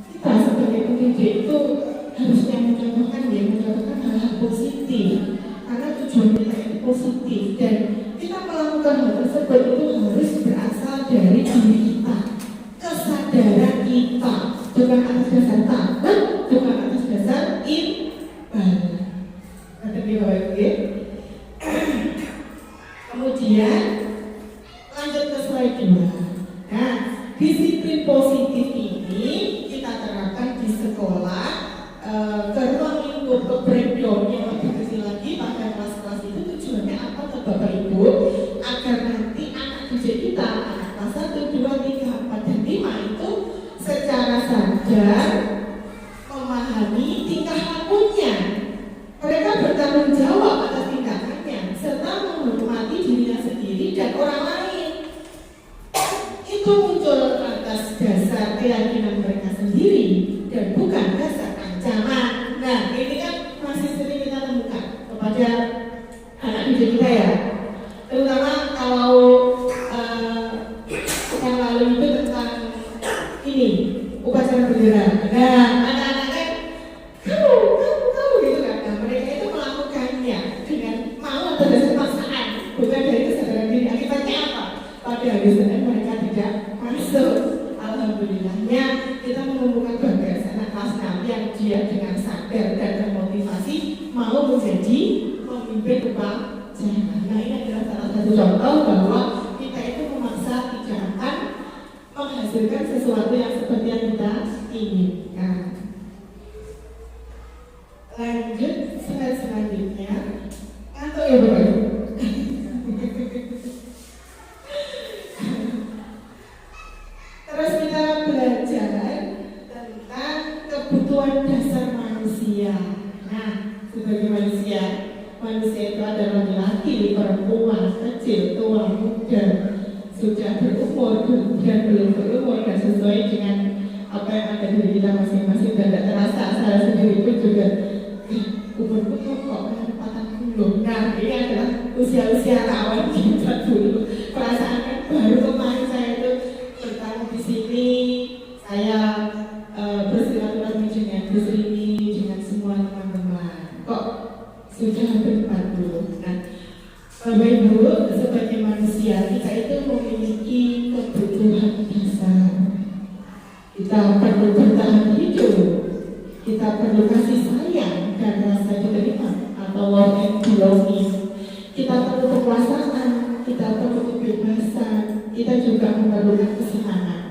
kita sebagai pendidik itu harusnya mencontohkan hal-hal positif, karena tujuan kita itu positif. Dan kita melakukan hal tersebut itu harus berasal dari diri kita, kesadaran kita, bukan atas dasar takut, bukan atas dasar imbalan. Kemudian lanjut ke slide 2. Nah, disiplin positif ini kita terapkan di sekolah, ke ruang lingkup, ke breakdown yang lebih kecil lagi pada kelas-kelas itu. Tujuannya apa ke Bapak Ibu? Agar nanti anak didik kita, anak kelas 1, 2, 3, 4, dan 5 itu secara sadar memahami tingkah lakunya. Mereka bertanggung jawab atas tindakannya serta menghormati dirinya sendiri dan orang lain. Itu muncul atas dasar keyakinan mereka sendiri dan bukan dasar ancaman. Misalnya kita menemukan bagas anak kelas 6 yang dia dengan sadar dan termotivasi mau menjadi pemimpin upacara. Nah, ini adalah salah satu contoh bahwa kita itu memaksa tidak akan menghasilkan sesuatu yang seperti yang kita inginkan. Lanjut slide selanjutnya. Atau ya Bapak Ibu. Terus kita belajar tentang kebutuhan dasar manusia. Nah, sebagai manusia itu ada laki-laki, perempuan, kecil, tua, muda, sudah berumur dan belum berumur, dan sesuai dengan apa yang ada di kita masing-masing dan tidak terasa. Saya sendiri pun juga umurku kok 40. Nah, ini adalah usia-usia kawan kita dulu. Perasaan baru kemarin saya itu bertamu di sini, saya bersilaturahmi dengan Bu Srini, dengan semua teman-teman. Kok sudah hampir 40. Nah, Bapak Ibu, sebagai manusia kita itu memiliki kebutuhan dasar. Kita perlu bertahan hidup, kita perlu kasih sayang dan rasa diterima atau love and belonging. Kita perlu kekuasaan, kita perlu kebebasan, kita juga memerlukan kesenangan.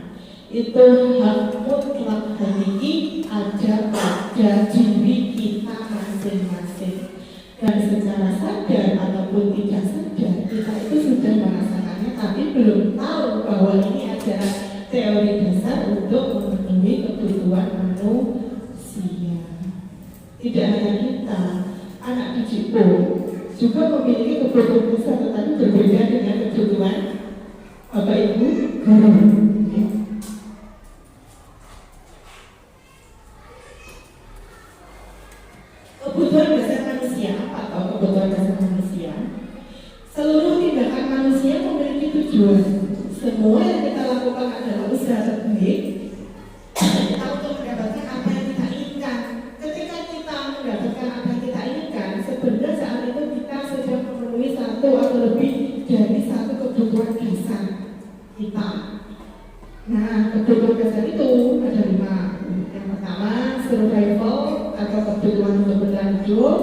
Itu hak mutlak hakiki ada pada diri kita masing-masing. Dan secara sadar ataupun tidak sadar, kita itu sudah merasakannya, tapi belum tahu bahwa ini adalah teori dasar untuk memenuhi kebutuhan manusia. Tidak hanya kita, anak didik pun juga memiliki kebutuhan besar, tetapi berbeda dengan kebutuhan Bapak Ibu guru. Kebutuhan dasar manusia apa atau kebutuhan dasar manusia? Seluruh tindakan manusia memiliki tujuan. Semua yang kita lakukan adalah usaha terbaik kita untuk mendapatkan apa yang kita inginkan. Ketika kita mendapatkan apa yang kita inginkan, sebenarnya saat itu kita sudah memenuhi satu atau lebih dari satu kebutuhan dasar kita. Nah, kebutuhan dasar itu ada 5. Yang pertama, survival atau kebutuhan untuk bertahan hidup.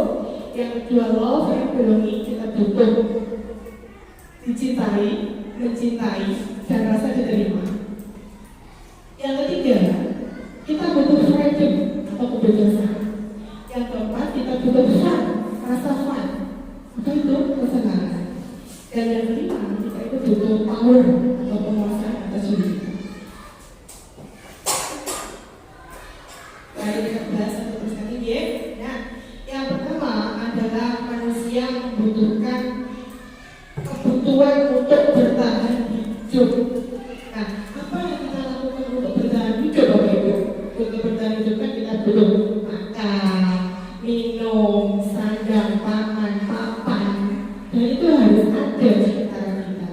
Yang kedua, love and belonging, kita butuh dicintai, mencintai, dan rasa diterima. Yang ketiga, kita butuh freedom atau kebebasan. Yang keempat, kita butuh fun, rasa fun. Apa itu? Kesenangan. Dan yang kelima, kita itu butuh power atau penguasaan atas diri kita. Mari kita bahas satu persatu ya. Nah, yang pertama adalah manusia membutuhkan kebutuhan untuk bertahan hidup. Nah, apa yang kita lakukan untuk bertahan hidup, Bapak Ibu? Untuk bertahan hidup kan kita butuh makan, minum, sandang, pangan, papan, dan itu harus ada di sekitar kita.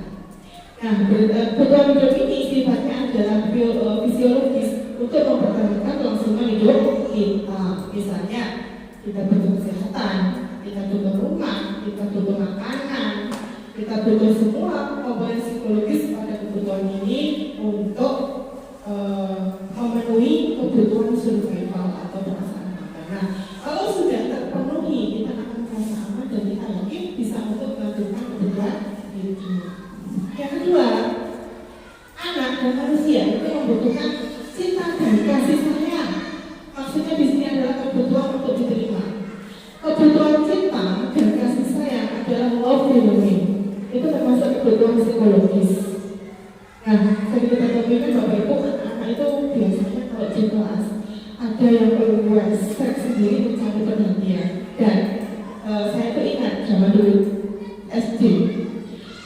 Nah, kebutuhan hidup ini sifatnya adalah fisiologis untuk mempertahankan kelangsungan hidup kita. Misalnya, kita butuh kesehatan, kita butuh rumah, kita butuh makanan, kita butuh semua komponen psikologis pada kebutuhan ini untuk memenuhi kebutuhan survival atau perasaan aman. Nah, kalau sudah terpenuhi, kita akan merasa aman dan kita yakin bisa untuk melakukan kebutuhan hidup. Yang kedua, anak dan manusia itu membutuhkan cinta dan kasih sayang. Maksudnya di sini adalah kebutuhan untuk diterima. Kebutuhan cinta dan kasih sayang adalah love belonging. Itu termasuk kebutuhan psikologis. Nah, seperti kita temukan Bapak Ibu, anak itu biasanya kalau di kelas ada yang keluar seks sendiri mencari perhatian. Dan saya itu ingat zaman dulu SD,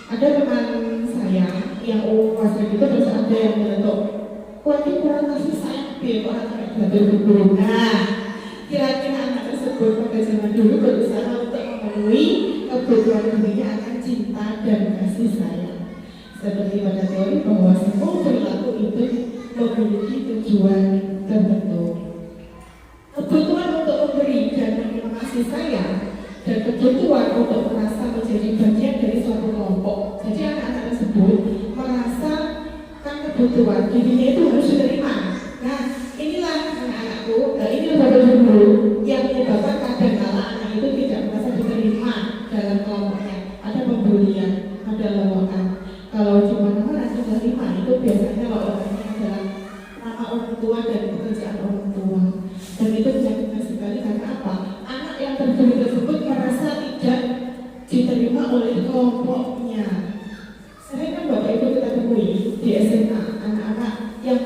ada teman saya yang umur itu terus ada yang meletup, wah ini kurang kasih sayang, orang kayak badan berguru. Nah, kira-kira anak tersebut pada zaman dulu berusaha untuk memenuhi kebutuhan dirinya akan cinta dan kasih sayang. Seperti pada teori bahwa semua perilaku itu memiliki tujuan tertentu. Kebutuhan untuk memberi dan menerima kasih sayang dan kebutuhan untuk merasa menjadi bagian dari suatu kelompok. Jadi anak-anak tersebut merasakan kebutuhan dirinya itu harus diterima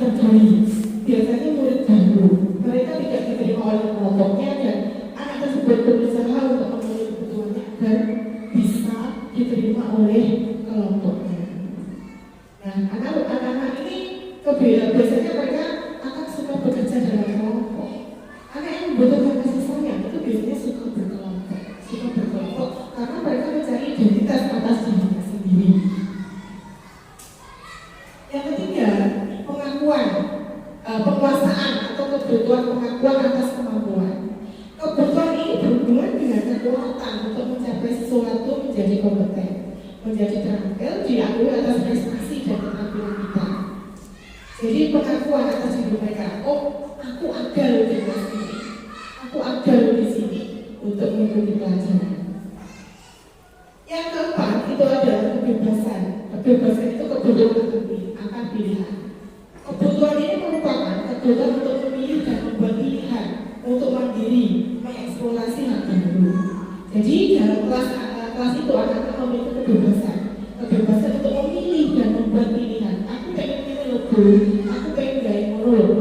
kategori. Biasanya murid baru, mereka tidak diterima oleh kelompoknya dan anak tersebut berusaha untuk memenuhi kebutuhannya agar bisa diterima oleh kelompoknya. Nah, anak-anak ini biasanya mereka akan suka bekerja dalam kelompok. Anak yang membutuhkan kasih sayang itu biasanya suka berkelompok karena mereka mencari identitas atas dirinya sendiri. Yang ketiga, penguasaan atau kebutuhan pengakuan atas kemampuan. Kebutuhan ini berhubungan dengan kekuatan untuk mencapai sesuatu, menjadi kompeten, menjadi terampil, diakui atas prestasi dan keterampilan kita. Jadi pengakuan atas diri mereka, oh aku ada loh di kelas ini, aku ada loh di sini untuk mengikuti pelajaran. Yang keempat itu adalah kebebasan. Kebebasan itu kebutuhan akan pilihan. Kebutuhan ini merupakan kebutuhan untuk memilih dan membuat pilihan, untuk mandiri, mengeksplorasi hal baru. Jadi dalam kelas itu anak-anak memiliki kebebasan untuk memilih dan membuat pilihan. Aku pengen pilih logo, aku pengen gaya monolog.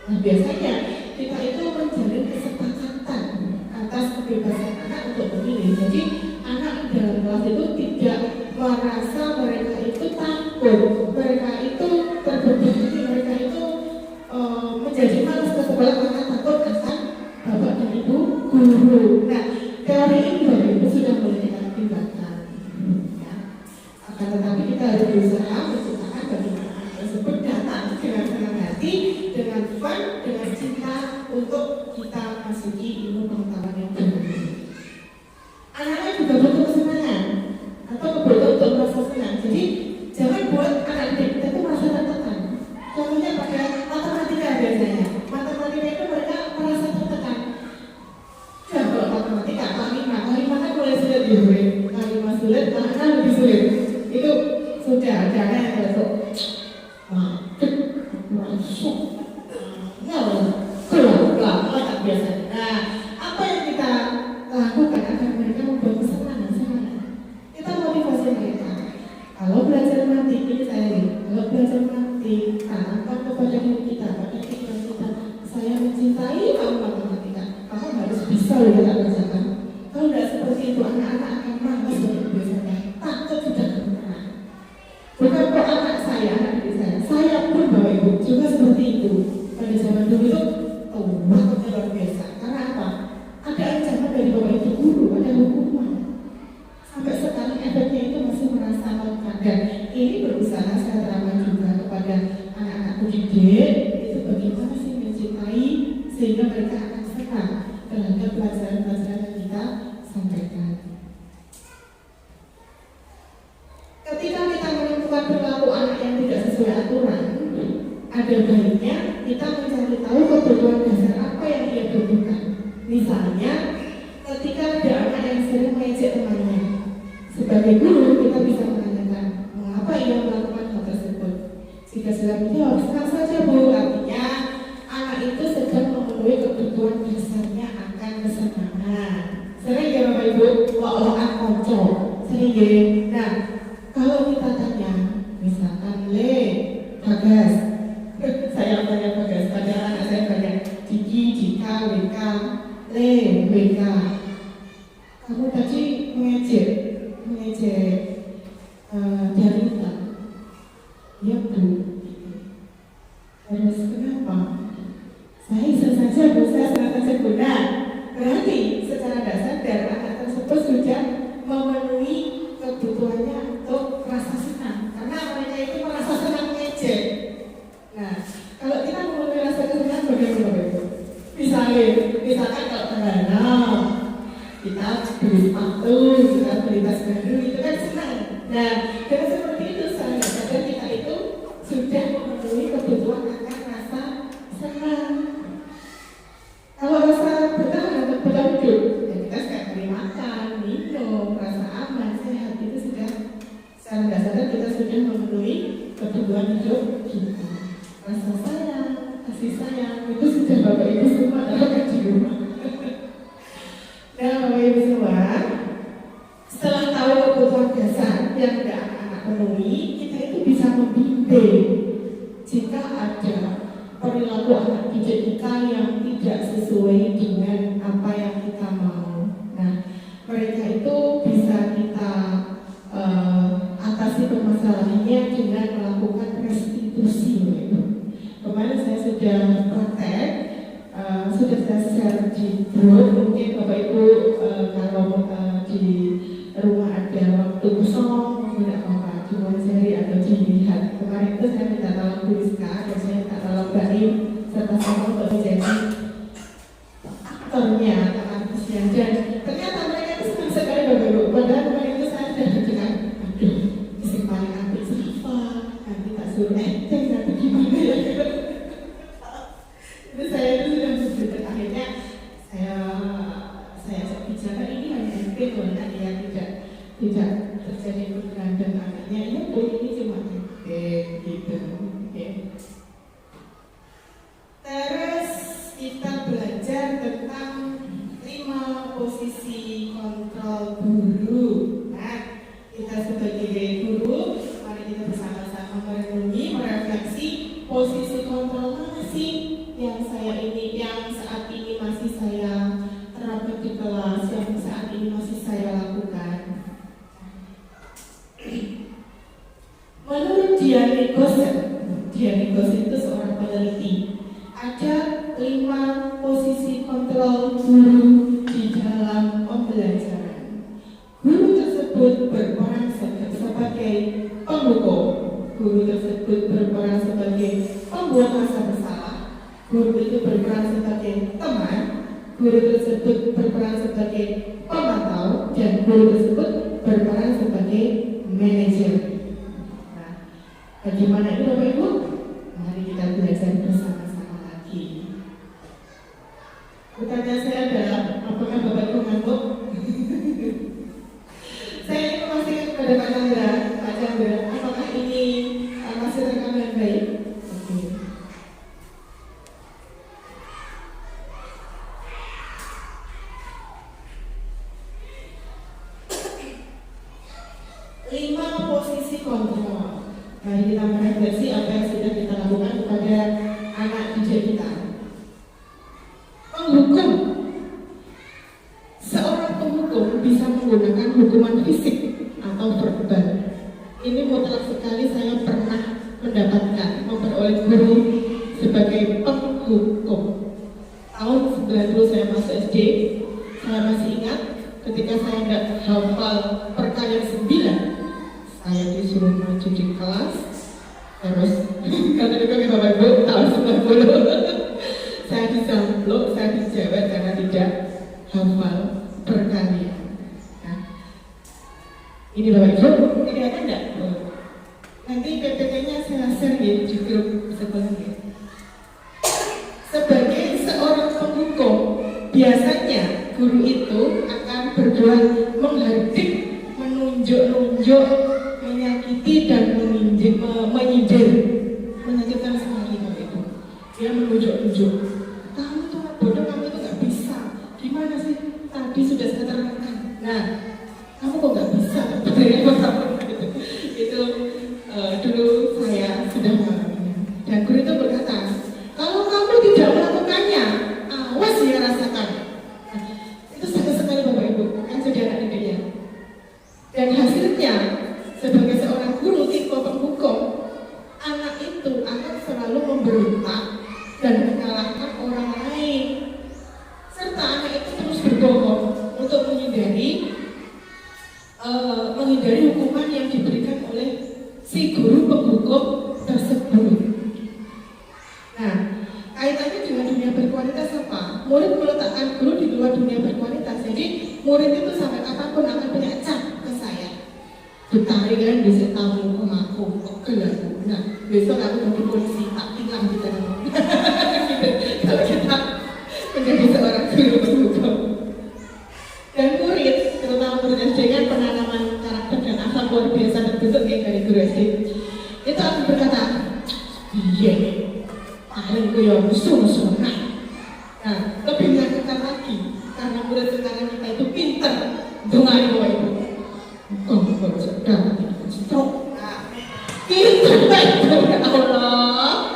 Nah biasanya kita itu menjalin kesepakatan atas kebebasan anak untuk memilih. Jadi anak dalam kelas itu tidak merasa mereka itu takut, mereka itu terbebani, mereka itu menjadi malas ke sekolah karena takut akan bapak dan ibu guru. Nah teori ini Bapak Ibu sudah mulai diaktifkan, ya. Akan tetapi kita harus berusaha menciptakan bagaimana anak tersebut datang dengan senang hati, dengan fun, dengan cinta untuk kita masuki ilmu pengetahuan yang baru. Anak-anak juga butuh kesenangan atau kebutuhan untuk merasa senang. Jadi jangan buat anak didik kita itu merasa tertekan. Contohnya pada matematika biasanya. Matematika itu mereka merasa tertekan. Kalau matematika, K5 kan mulai sulit dibuat. K5 sulit, K6 lebih sulit. Itu sudah ada yang masuk. Masuk. Keluar, biasanya. Nah, apa yang kita lakukan agar mereka membuat kesenangan? Kita motivasi mereka. Kalau belajar matematik ini kalau belajar matematik, tanamkan kepada diri kita, pada pikiran kita. Saya mencintai kamu matematika. Kamu harus bisa kita kerjakan. Kalau tidak seperti itu, anak-anak akan malas untuk biasanya. Takut tidak pernah. Bukan kok anak saya pun Bapak Ibu juga seperti itu. Pada zaman dulu itu, takutnya luar biasa. Karena apa? Ada ancaman dari Bapak Ibu guru, ada hukuman. Sampai sekarang efeknya itu masih merasakan. Dan ini berusaha saya terangkan juga kepada anak-anak didik itu bagaimana sih mencintai sehingga mereka akan senang terhadap pelajaran-pelajaran yang kita sampaikan. Ketika kita menemukan perilaku anak yang tidak sesuai aturan, ada baiknya kita mencari tahu kebutuhan dasar apa yang dia butuhkan. Misalnya, ketika ada anak yang sering mengejek temannya, sebagai guru kita bisa menanyakan mengapa ia melakukan hal tersebut. Jika sudah menjawab, senang saja Bu, artinya anak itu sedang memenuhi kebutuhan dasarnya akan kesenangan. Sering ya Bapak Ibu, wah konco, sering ya. Nah, kalau kita tanya, misalkan Bagas, saya tanya Bagas, pada anak saya banyak Diki, Dika, WK, WK. Kamu tadi mengejek Darita. Ya Bu. Terus kenapa? Saya bisa saja Bu, saya senang saja Bu. Nah, berarti secara dasar dari anak tersebut sudah memenuhi kebutuhannya untuk merasa senang. Karena mereka itu merasa senang mengejek. Nah, kalau kita memenuhi rasa kesenangan bagaimana Bu? Misalkan kalau terkenal kita beli sepatu, kita beli tas baru, itu kan senang. Nah, dengan seperti itu saya sadar kita itu sudah memenuhi kebutuhan akan rasa senang. Kalau rasa bertahan atau berlanjut, ya kita sekarang beli makan, minum, rasa aman, sehat, itu sudah secara tidak sadar kita sudah memenuhi kebutuhan hidup kita. Rasa sayang, kasih sayang, itu sudah Bapak Ibu semua dapatkan di rumah. Nah Bapak Ibu semua, mungkin Bapak Ibu kalau di rumah ada waktu kosong tidak apa-apa, cuma sehari atau dilihat. Kemarin itu saya minta tolong Bu Rizka dan saya minta tolong Mbak Rim serta sama untuk menjadi aktornya atau artisnya, dan ternyata mereka itu senang sekali Bapak Ibu. Padahal kemarin itu saya sudah berjalan, aduh, isi paling apik siapa, nanti tak suruh nanti gimana ya. Itu saya itu sudah berjalan, akhirnya saya bicara ini hanya MP loh, nanti ya tidak terjadi perubahan dan anaknya ya ini cuma MP gitu. Okay. Terus kita belajar tentang 5 posisi kontrol guru. Nah, kita sebagai guru, mari kita bersama-sama merenungi, merefleksi posisi kontrol mana sih yang saat ini masih saya terapkan di kelas, yang saat ini masih saya lakukan. Menurut Dianegos itu seorang peneliti, ada 5 posisi kontrol guru di dalam pembelajaran. Guru tersebut berperan sebagai penghukum, guru tersebut berperan sebagai pembuat rasa bersalah, guru itu berperan sebagai teman, guru tersebut berperan sebagai pemantau, dan guru tersebut berperan sebagai manajer. Nah, bagaimana itu Bapak Ibu? Mari kita belajar bersama-sama lagi. Pertanyaan saya adalah, apakah Bapak Ibu ngantuk? Saya ingin memastikan kepada Pak Chandra, apakah ini masih rekam dengan baik? Oke. Posisi kontrol. Mari kita merefleksi apa yang sudah kita lakukan kepada anak didik kita. Penghukum. Seorang penghukum bisa menggunakan hukuman fisik atau verbal. Ini mutlak sekali saya pernah mendapatkan memperoleh guru sebagai penghukum. Tahun 90 saya masuk SD, saya masih ingat ketika saya tidak hafal perkalian 9. Saya disuruh maju di kelas, terus kata juga Bapak Ibu tahun 90 saya disampluk, saya dijawab karena tidak hafal perkalian. Nah, ini Bapak Ibu, ini ada enggak? Nanti PPT-nya saya share ya di grup sebelumnya. Sebagai seorang penghukum, biasanya guru itu akan berbuat menghardik, menunjuk-nunjuk, menyakiti dan menyindir. Menyakitkan sekali Bapak Ibu. Dia menunjuk-nunjuk. Kamu tuh bodoh, kamu itu gak bisa. Gimana sih? Tadi sudah saya terangkan. Nah, kamu kok gak bisa? Itu dulu saya sudah mengalaminya. Dan guru itu berkata, kalau kamu tidak melakukannya, awas ya rasakan. Nah, itu sakit sekali Bapak Ibu. Kan jadi anak didiknya. Dan hasilnya, sebagai seorang guru tipe penghukum, anak itu akan selalu memberontak dan menyalahkan orang lain, serta anak itu terus berbohong untuk menghindari hukuman yang diberikan oleh si guru penghukum tersebut. Nah, kaitannya dengan dunia berkualitas apa? Murid meletakkan guru di luar dunia berkualitas. Jadi murid itu sampai kapanpun akan punya cap ke saya. Ditarik kan bisa tahu aku gelap. Nah, besok aku mau polisi tak hilang di dalam. Kalau kita menjadi seorang guru penghukum. Dan murid, terutama murid SD kan penanaman karakter dan akhlak luar biasa terbentuk dari guru SD. Itu akan berkata, iya, paling gue yang musuh-musuh. Nah, lebih menyakitkan lagi karena murid sekarang kita itu pintar dengan itu. Kau baru sedang stroke. Kita itu Allah.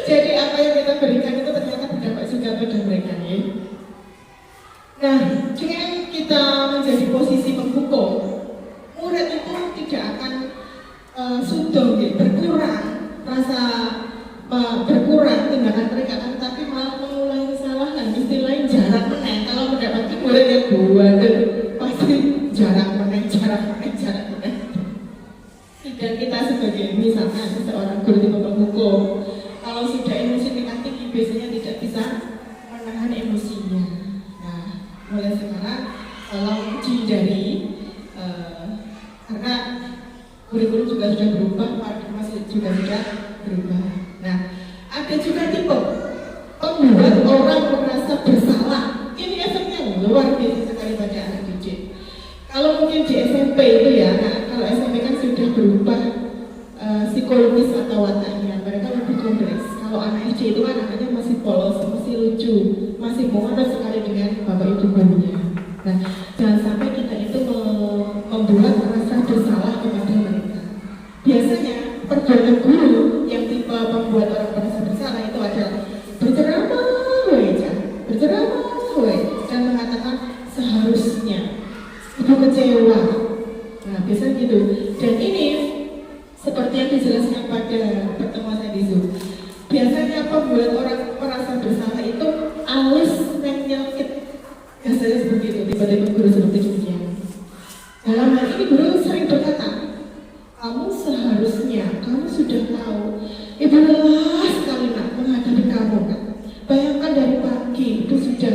Jadi apa yang kita berikan itu ternyata berdampak juga pada mereka ya. Nah, dengan kita menjadi posisi penghukum, murid itu tidak akan berkurang tindakan mereka, tapi malah mengulangi kesalahan. murid yang buat pasti jarak meneng. Dan kita sebagai misalkan seorang guru di bidang hukum, kalau sudah emosi tingkat tinggi biasanya tidak bisa menahan emosinya. Nah, mulai sekarang tolong dihindari karena guru-guru juga sudah berubah, paradigma juga sudah berubah. Nah, ada juga tipe membuat orang merasa bersalah. Ini efeknya luar biasa sekali pada anak didik. Kalau mungkin di SMP itu ya, nah, kalau SMP kan sudah berubah psikologis atau wataknya, mereka lebih kompleks. Kalau anak SD itu kan anaknya masih polos, masih lucu, masih monoton sekali dengan bapak ibu gurunya. Nah, jangan sampai kita itu membuat merasa bersalah kepada mereka. Biasanya perbuatan guru yang tipe membuat orang merasa bersalah itu adalah berceramah, dan mengatakan seharusnya. Ibu kecewa. Nah, biasanya gitu. Dan ini seperti yang dijelaskan pada pertemuan saya di Zoom. Biasanya pembuat orang merasa bersalah itu alus nyelkit. Biasanya seperti itu. Tiba-tiba guru seperti demikian. Dalam hal ini guru sering berkata, kamu seharusnya, kamu sudah tahu, ibu lelah sekali nak menghadapi kamu kan. Bayangkan dari pagi itu sudah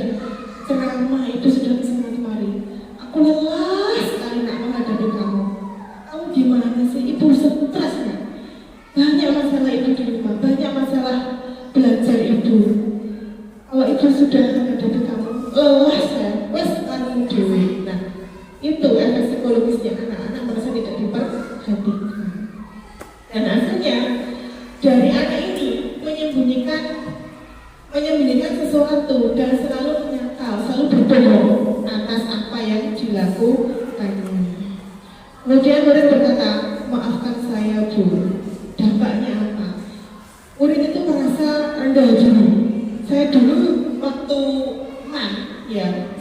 ceramah, itu sudah kesana kemari. Aku lelah sekali nak menghadapi kamu. Kamu gimana sih? Ibu stres nggak? Banyak masalah itu di rumah, banyak masalah belajar itu. Kalau itu sudah menghadapi kamu, lelah saya, wes tanggung dewi. Nah, itu efek psikologisnya anak-anak merasa tidak diperhatikan. Dan akhirnya dari anak ini menyembunyikan sesuatu dan selalu menyangkal, selalu berbohong atas apa yang dilakukannya. Kemudian murid berkata, maafkan saya Bu. Dampaknya apa? Murid itu merasa rendah diri. Saya dulu waktu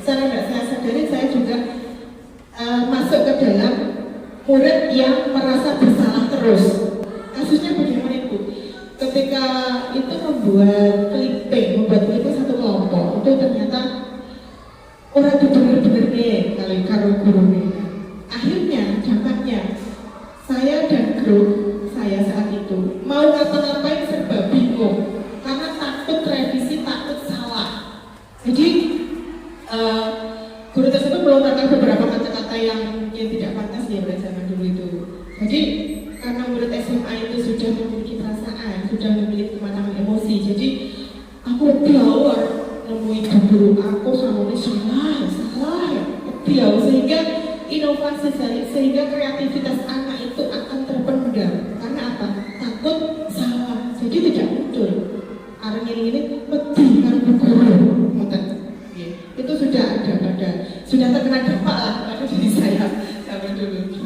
secara tidak saya sadari saya juga masuk ke dalam murid yang merasa bersalah terus. Kasusnya bagaimana Ibu? Ketika itu membuat clipping satu kelompok, itu ternyata orang itu benar-benar nih karo gurunya. Akhirnya dampaknya saya dan grup saya saat itu mau ngapa-ngapain serba bingung karena takut revisi, takut salah. Jadi guru tersebut melontarkan beberapa kata-kata yang mungkin tidak pantas ya pada zaman dulu itu. Jadi karena murid SMA itu sudah memiliki perasaan, sudah memiliki kemanaman emosi, jadi aku biawar nemuin guru aku sama ini salah ya, biawar sehingga inovasi sehingga kreativitas anak itu akan terpendam. Karena apa? Takut salah, jadi tidak muncul. Orang ini mesti karo guru, itu sudah ada sudah terkena dampak lah pada diri saya zaman dulu.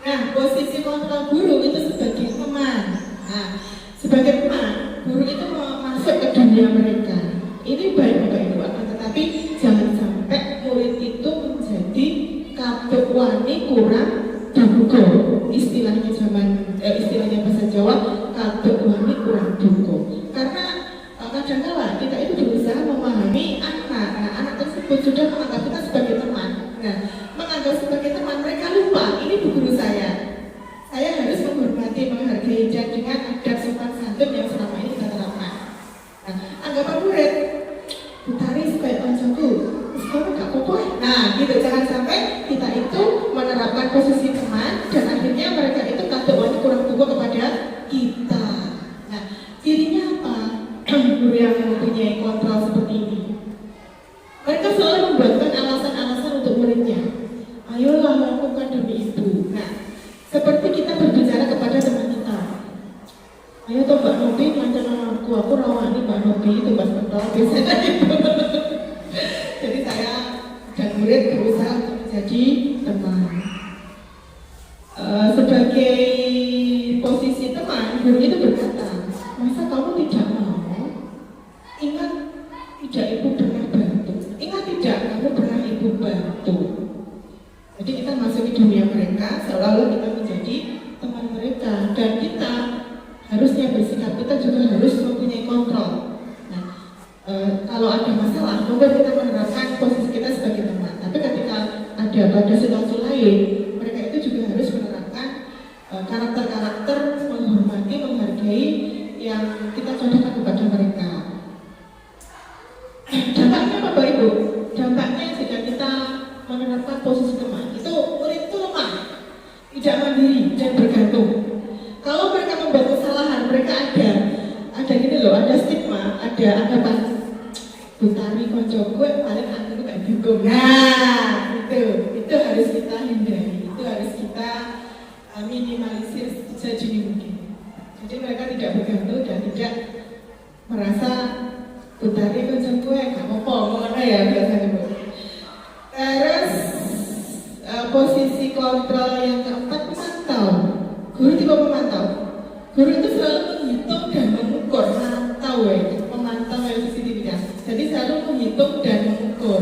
Nah, posisi kontrol guru itu sebagai teman. Nah, sebagai teman, guru itu masuk ke dunia mereka. Ini baik Bapak Ibu, akan tetapi jangan sampai murid itu menjadi kabeh wani kurang duga. Istilahnya bahasa Jawa, kabeh wani kurang duga. Karena kadang-kala kita itu berusaha memahami anak. Nah, anak tersebut sudah menganggap kita sebagai teman. Nah, menganggap sebagai teman, mereka lupa ini bu guru saya. Saya harus menghormati, menghargai dan dengan adab sopan santun yang selama ini kita terapkan. Nah, anggapan murid, Butari sebagai koncoku, sekarang gak apa-apa. Nah, gitu, jangan sampai kita itu menerapkan posisi teman dan akhirnya mereka itu kadang kurang duga kepada kita. Nah, cirinya apa? Guru yang mempunyai kontrol seperti ini, mereka selalu membuatkan alasan-alasan untuk muridnya. Ayolah lakukan demi ibu. Nah, seperti kita berbicara kepada teman kita. Ayo toh Mbak Nobi, mancan aku rawani Mbak Nobi itu pas kontrol biasanya itu. Jadi saya dan murid berusaha untuk menjadi teman. Sebagai posisi teman, guru itu berkata, masa kamu tidak mau? Ingat tidak ibu pernah bantu. Ingat tidak kamu pernah ibu bantu. Jadi kita masuk ke dunia mereka, seolah-olah kita menjadi teman mereka. Dan kita harusnya bersikap, kita juga harus mempunyai kontrol. Nah, kalau ada masalah, monggo kita menerapkan posisi kita sebagai teman. pada situasi lain, mereka itu juga harus menerapkan karakter-karakter menghormati, menghargai yang kita contohkan kepada mereka. Dampaknya apa Bapak Ibu? Dampaknya jika kita menerapkan posisi teman, itu murid itu lemah, tidak mandiri dan bergantung. Kalau mereka membuat kesalahan, mereka ada gini loh, ada stigma, ada anggapan Butari konco gue paling aku gak dukung. Nah, itu harus kita hindari, itu harus kita minimalisir sejauh mungkin. Jadi mereka tidak bergantung dan tidak merasa Butari konco gue gak apa-apa, mana ya biasanya Bu. Terus posisi kontrol yang keempat, memantau. Guru tipe pemantau. Guru itu selalu menghitung dan mengukur, memantau ya CCTV-nya. Jadi selalu menghitung dan mengukur.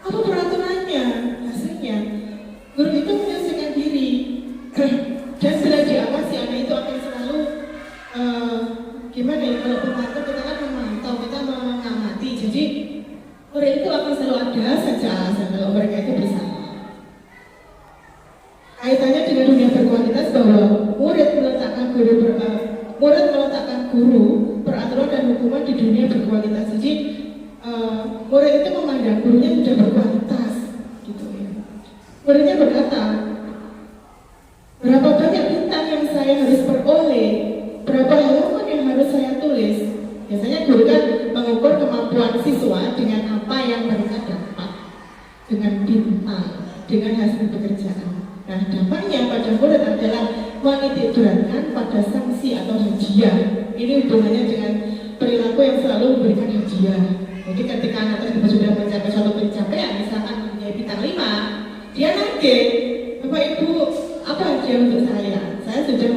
Apa peraturannya? Hasilnya, guru itu menyelesaikan diri. Dan bila diawasi, anak itu akan selalu gimana ya? Kalau pemantau kita kan memantau, kita mengamati. Jadi murid itu akan selalu ada saja alasan kalau mereka itu bersama. Kaitannya dengan dunia berkualitas bahwa murid meletakkan guru peraturan dan hukuman di dunia berkualitas. Jadi murid itu memandang gurunya sudah berkualitas, gitu ya. Muridnya berkata, berapa banyak bintang yang saya harus peroleh, berapa halaman yang harus saya tulis. Biasanya guru kan mengukur kemampuan siswa dengan apa yang mereka dapat, dengan bintang, dengan hasil pekerjaan. Nah, dampaknya pada murid adalah menitikberatkan pada sanksi atau hadiah. Ini hubungannya dengan perilaku yang selalu memberikan hadiah. Jadi ketika anak tersebut sudah mencapai suatu pencapaian, misalkan mempunyai bintang 5, dia nagih, Bapak Ibu, apa hadiah untuk saya? Saya sudah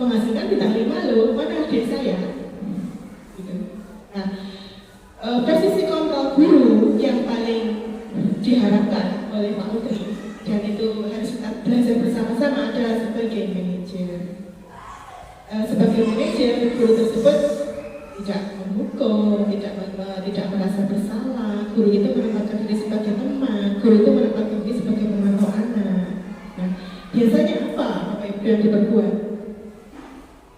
menghasilkan bintang 5 loh, mana hadiah saya? Gitu. Nah, posisi kontrol guru yang paling diharapkan oleh Pak Menteri, dan itu harus kita belajar bersama-sama adalah sebagai manajer. Sebagai manajer, guru tersebut tidak menghukum, tidak merasa bersalah. Guru itu menempatkan diri sebagai teman, guru itu menempatkan diri sebagai pemantau anak. Nah, biasanya apa Bapak Ibu yang diperbuat?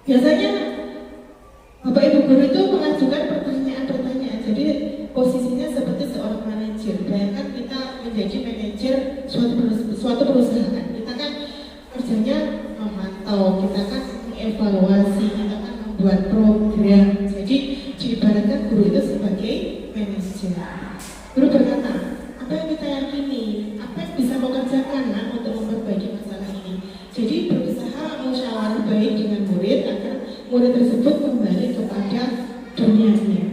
Biasanya Bapak Ibu guru itu mengajukan pertanyaan-pertanyaan. Jadi posisinya seperti seorang manajer. Bayangkan kita menjadi manajer suatu perusahaan. Kita kan kerjanya memantau, kita kan mengevaluasi, kita kan membuat program. Jadi diibaratkan guru itu sebagai manajer. Guru berkata, apa yang kita yakini, apa yang bisa mau kerjakan untuk memperbaiki masalah ini. Jadi berusaha musyawarah baik dengan murid agar murid tersebut kembali kepada dunianya.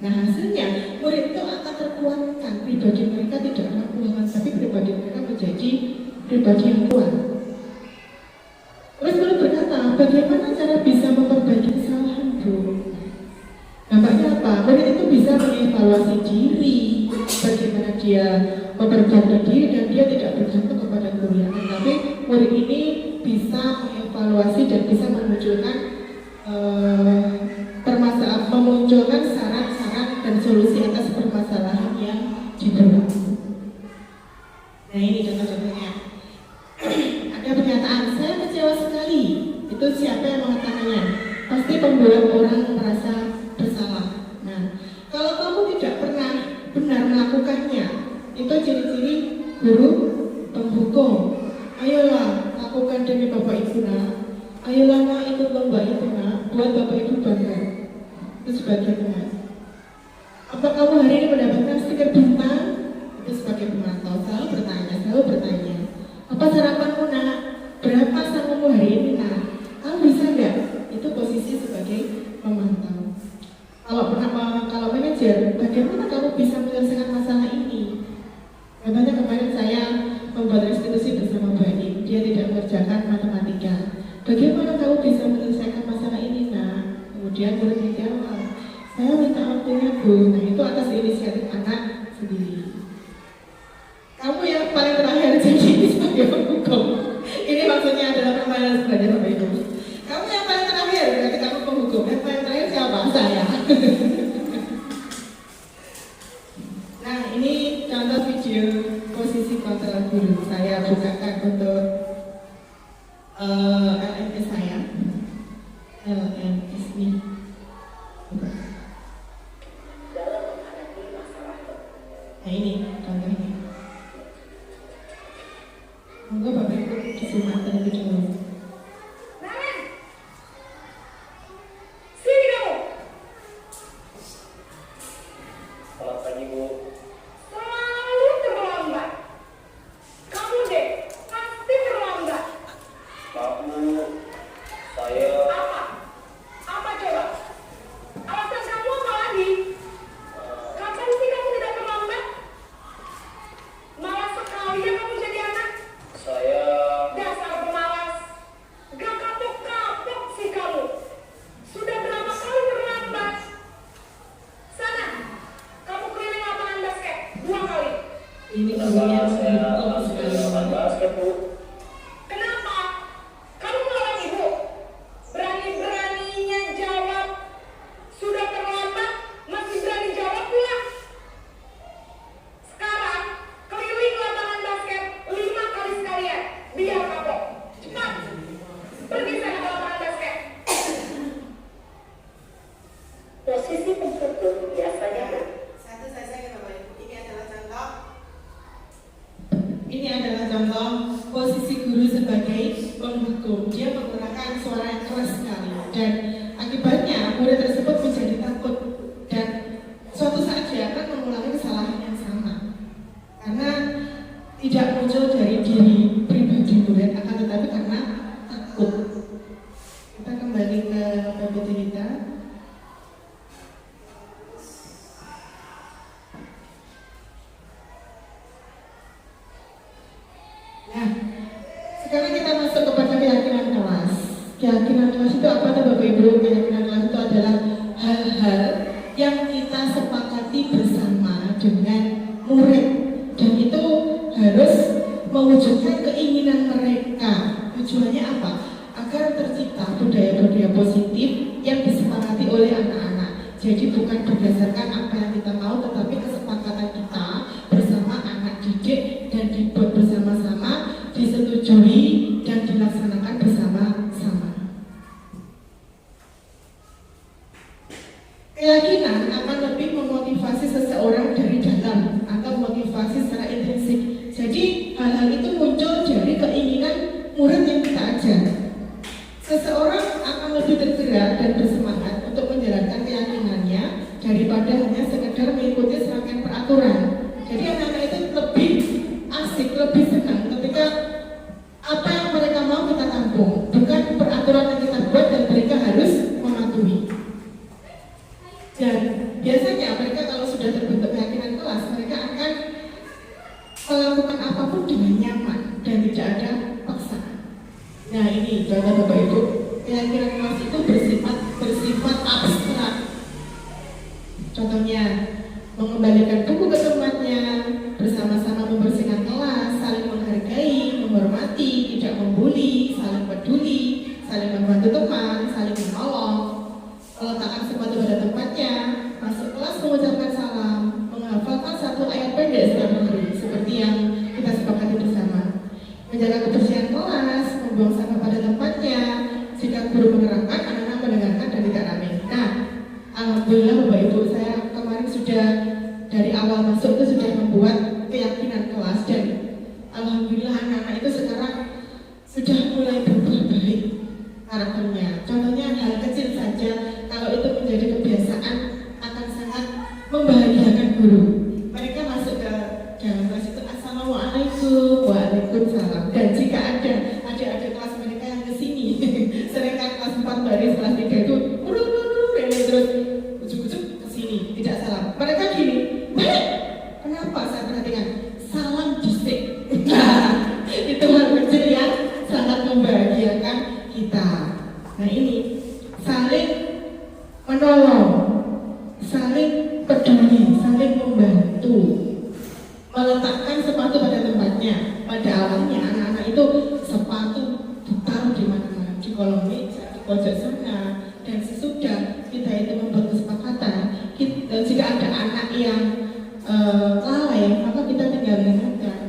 Nah, hasilnya murid itu akan terkuatkan, pribadi mereka tidak rapuh, tapi pribadi mereka menjadi pribadi yang kuat. Terus guru berkata, bagaimana cara bisa memperbaiki kesalahan, Bu? Dampaknya apa? Murid itu bisa mengevaluasi diri, bagaimana dia memperbaiki diri dan dia tidak bergantung kepada guru yang lain. Tapi murid ini bisa mengevaluasi dan bisa memunculkan memunculkan saran-saran dan solusi atas permasalahan yang dibuat. Nah, ini contoh-contohnya. Ada pernyataan, saya kecewa sekali. Itu siapa yang mengatakannya? Pasti pembuat orang merasa bersalah. Nah, kalau kamu tidak pernah benar melakukannya, itu ciri-ciri guru penghukum. Ayolah, lakukan demi Bapak Ibu nak. Ayolah nak, ikut lomba itu nak, buat Bapak Ibu bangga. Itu sebagai teman. Apa kamu hari ini mendapatkan stiker bintang? Itu sebagai pemantau, selalu bertanya. Apa sarapanmu nak? Berapa sangumu hari ini nak? Kamu bisa nggak? Itu posisi sebagai pemantau. Kalau manajer, bagaimana kamu bisa menyelesaikan masalah ini? Contohnya kemarin saya membuat restitusi bersama Mbak Nim, dia tidak mengerjakan matematika. Bagaimana kamu bisa menyelesaikan masalah ini nak? Kemudian murid menjawab, saya minta waktunya Bu. Nah, itu atas inisiatif anak sendiri. Kamu yang paling terakhir jadi sebagai penghukum. Ini maksudnya adalah permainan sebenarnya Bapak Ibu. Kamu yang paling terakhir berarti kamu penghukum. Yang paling terakhir siapa? Saya. Nah, ini contoh video posisi konselor guru. Saya bukakan untuk LMS saya. LMS ini. Nah ini contohnya. Monggo Bapak Ibu disimak terlebih dahulu. Selamat pagi, Bu. Selalu terlambat. Kamu deh, pasti terlambat. Maaf, Bu. Saya Apa? Apa coba? Alasan kamu apa lagi? Kapan sih kamu tidak terlambat? Malas sekali ya kamu jadi anak. saya Dasar pemalas. Gak kapok-kapok sih kamu. Sudah berapa kali terlambat? Sana, kamu keliling lapangan basket 2 kali. Ini kenapa gurunya saya top masih sekali. lakukan basket, Bu? Kenapa? Kamu melawan ibu? Berani-beraninya jawab. Sudah terlambat, masih berani jawab pula. Sekarang, keliling lapangan basket 5 kali sekalian. Biar kapok. Cepat. Pergi sana ke lapangan basket. Posisi tertutup biasanya Satu saja ya Bapak Ibu. Ini adalah contoh posisi guru sebagai penghukum. Dia menggunakan suara yang keras sekali dan akibatnya murid tersebut menjadi takut dan suatu saat dia akan mengulangi kesalahan yang sama karena tidak muncul dari diri pribadi murid akan tetapi karena takut. Kita kembali ke PPT kita. Nah, sekarang kita masuk kepada keyakinan kelas. Keyakinan kelas itu apa tuh Bapak Ibu? Keyakinan kelas itu adalah hal-hal yang kita sepakati bersama dengan murid dan itu harus mewujudkan keinginan mereka. Tujuannya apa? Agar tercipta budaya-budaya positif yang disepakati oleh anak-anak. Jadi bukan berdasarkan apa yang kita mau, tetapi kesepakatan kita bersama anak didik dan dibuat bersama-sama, disetujui dan dilaksanakan bersama-sama. Keyakinan akan lebih memotivasi seseorang dari dalam atau motivasi secara intrinsik. Jadi hal-hal itu muncul dari keinginan murid yang kita ajar. Seseorang akan lebih tergerak dan bersemangat untuk menjalankan keyakinannya daripada hanya sekedar mengikuti serangkaian peraturan. Jadi anak-anak itu lebih asik, lebih senang ketika apa yang mereka mau kita tampung, bukan peraturan yang kita buat dan mereka harus mematuhi. Dan biasanya mereka kalau sudah terbentuk keyakinan kelas, mereka akan melakukan apapun dengan nyaman dan tidak ada paksaan. Nah ini contoh Bapak Ibu, keyakinan kelas itu bersifat abstrak. Contohnya mengembalikan buku ke tempatnya, bersama-sama membersihkan kelas, saling menghargai, menghormati, tidak membuli, saling peduli, saling membantu teman, saling menolong, meletakkan sepatu pada tempatnya, masuk kelas mengucapkan salam, menghafalkan satu ayat pendek setiap hari, seperti yang kita sepakati bersama, menjaga kebersihan kelas, membuang sampah pada tempatnya, jika guru menerangkan, anak-anak mendengarkan dan tidak rame. Nah, alhamdulillah Bapak Ibu, saya kemarin sudah dari awal masuk itu sudah membuat keyakinan kelas dan alhamdulillah anak-anak itu sekarang sudah mulai berubah baik karakternya. Contohnya hal kecil saja, kalau itu menjadi kebiasaan akan sangat membahagiakan guru. Mereka masuk ke dalam kelas itu assalamualaikum, waalaikumsalam. Dan jika ada adik-adik kelas mereka yang kesini, sering kan kelas 4 baris, kelas 3 itu terus ujuk-ujuk kesini, tidak salam. Mereka gini, baik. Kenapa saya perhatikan? Salam disik. Nah, itu hal kecil yang sangat membahagiakan kita. Nah ini saling menolong, saling peduli, saling membantu, meletakkan sepatu pada tempatnya. Pada awalnya anak-anak itu sepatu ditaruh di mana-mana, di kolong meja, di pojok sana. Dan sesudah kita itu membuat kesepakatan, jika ada anak yang lalai, maka kita tinggal mengingatkan,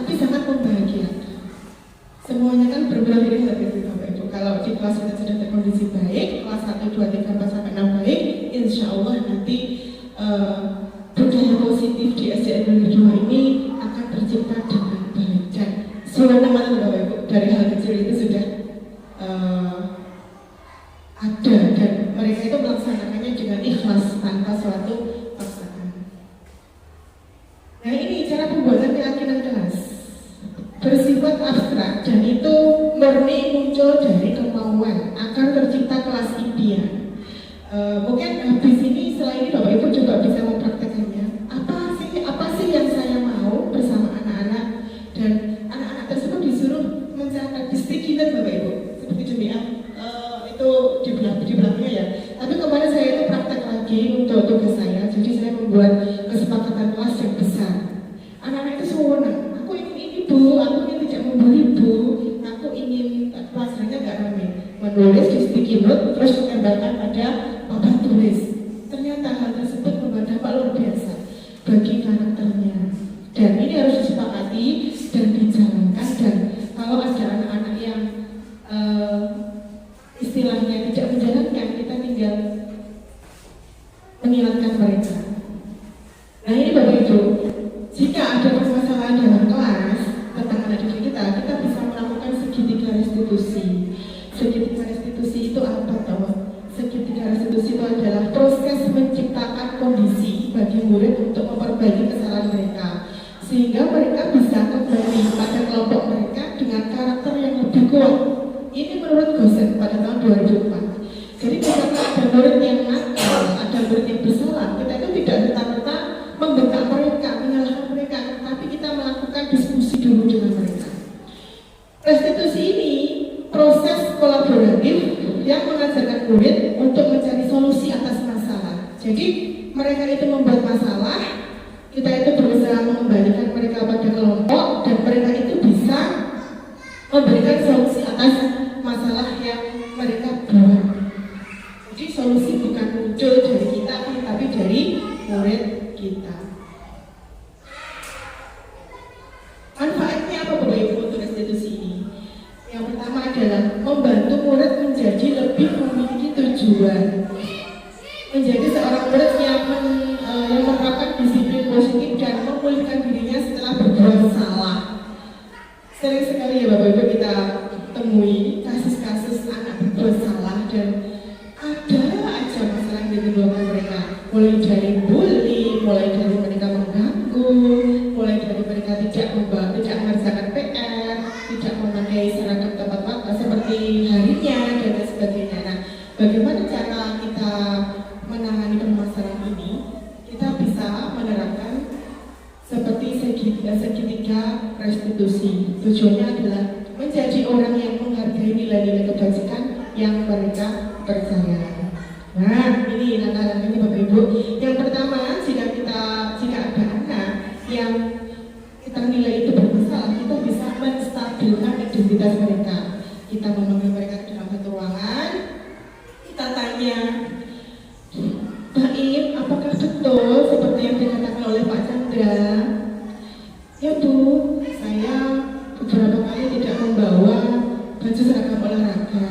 tapi sangat membahagiakan. Semuanya kan berbeda dari hal itu Bapak Ibu. Kalau di kelas kita sudah terkondisi baik, kelas 1, 2, 3, 4, sampai 6 baik, insya Allah nanti budaya positif di SDN Negeri 2 ini akan tercipta dengan baik. Dan semuanya Bapak Ibu dari hal kecil itu sudah ada, dan mereka itu melaksanakannya dengan ikhlas tanpa suatu paksaan. Nah ini cara pembuatan keyakinan kelas bersifat abstrak, dan itu murni muncul dari kemauan akan tercipta kelas impian. Mungkin habis ini setelah ini Bapak Ibu juga bisa mempraktekannya. Apa sih yang saya mau bersama anak-anak, dan anak-anak tersebut disuruh mencatat di sticky note Bapak Ibu seperti jemiah itu di belakangnya ya. Tapi kemarin saya itu praktek lagi untuk tugas saya, jadi saya membuat kesepakatan kelas yang besar. Anak-anak itu sewenang. Aku ingin ini Bu, aku ingin tidak membuli Bu, aku ingin pelajarannya nggak rame. Menulis di sticky note terus menembakkan pada papan tulis. Ternyata hal tersebut membawa dampak luar biasa bagi karakternya. Dan ini harus disepakati dan dijalankan. Dan kalau ada anak-anak yang istilahnya tidak menjalankan, kita tinggal mengingatkan mereka. Nah ini Bapak Ibu, jika ada permasalahan dalam kelas tentang anak didik kita bisa melakukan segitiga restitusi. Segitiga restitusi itu apa tahu? Segitiga restitusi itu adalah proses menciptakan kondisi bagi murid untuk memperbaiki kesalahan mereka, sehingga mereka bisa kembali pada kelompok mereka dengan karakter yang lebih kuat. Ini menurut Gosen pada tahun 2004. Jadi ketika ada murid yang nakal, ada murid yang bersalah, kita itu tidak serta-merta membentak mereka, menyalahkan mereka, tapi kita melakukan diskusi dulu dengan mereka. Restitusi ini proses kolaboratif yang mengajarkan murid untuk mencari solusi atas masalah. Jadi mereka itu membuat masalah, kita itu berusaha mengembalikan mereka pada kelompok, dan mereka itu bisa memberikan solusi atas masalah yang mereka buat. Jadi solusi bukan muncul dari kita, tapi dari murid kita. Manfaatnya apa Bapak Ibu untuk restitusi ini? Yang pertama adalah membantu murid menjadi lebih memiliki tujuan, menjadi seorang murid yang menerapkan disiplin positif dan memulihkan dirinya setelah berbuat salah. Sering sekali ya Bapak Ibu kita temui kasus-kasus anak berbuat salah, dan ada aja masalah yang ditimbulkan mereka, mulai dari bully, mulai dari mereka mengganggu, mulai dari mereka tidak mengerjakan PR, tidak memakai seragam tepat waktu seperti harinya dan lain sebagainya. Nah, bagaimana cara kita menangani permasalahan ini? Kita bisa menerapkan seperti segitiga restitusi. Tujuannya adalah menjadi orang yang menghargai nilai-nilai kebajikan yang mereka percaya. Nah, ini langkah-langkahnya Bapak Ibu. Yang pertama, jika ada anak yang kita nilai itu bermasalah, kita bisa menstabilkan identitas mereka. Kita memanggil mereka ke dalam satu ruangan, kita tanya, Baim, apakah betul seperti yang dikatakan oleh Pak Chandra? Ya Bu, saya beberapa kali tidak membawa baju seragam olahraga.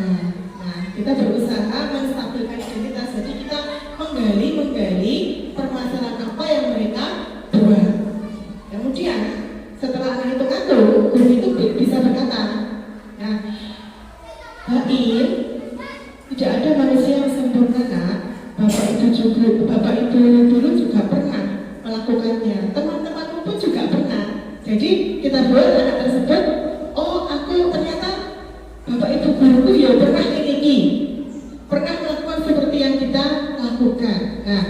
Nah, kita berusaha menstabilkan identitas. Jadi kita menggali permasalahan apa yang mereka buat. Kemudian setelah anak itu ngaku, guru itu bisa berkata, nah, Baim, tidak ada manusia yang sempurna nak. Bapak Ibu dulu juga pernah melakukannya. Teman-temanmu pun juga pernah. Jadi kita buat anak tersebut, oh aku ternyata Bapak Ibu guruku ya pernah ini, pernah melakukan seperti yang kita lakukan. Nah,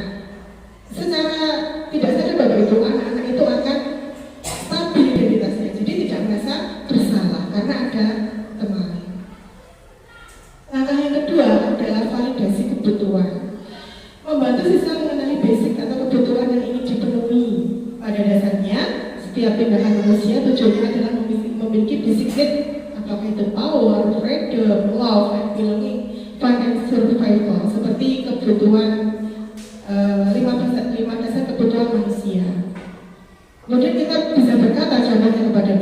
secara tidak sadar Bapak Ibu, anak-anak itu akan stabil identitasnya. Jadi tidak merasa bersalah karena ada teman. Langkah yang kedua adalah validasi kebutuhan. Membantu siswa mengenali basic atau kebutuhan yang ingin dipenuhi. Pada dasarnya, setiap tindakan manusia tujuannya adalah memiliki basic need, apakah itu power, freedom, love, and belonging, fun, and survival, seperti kebutuhan 5 dasar kebutuhan manusia. Kemudian kita bisa berkata contohnya kepada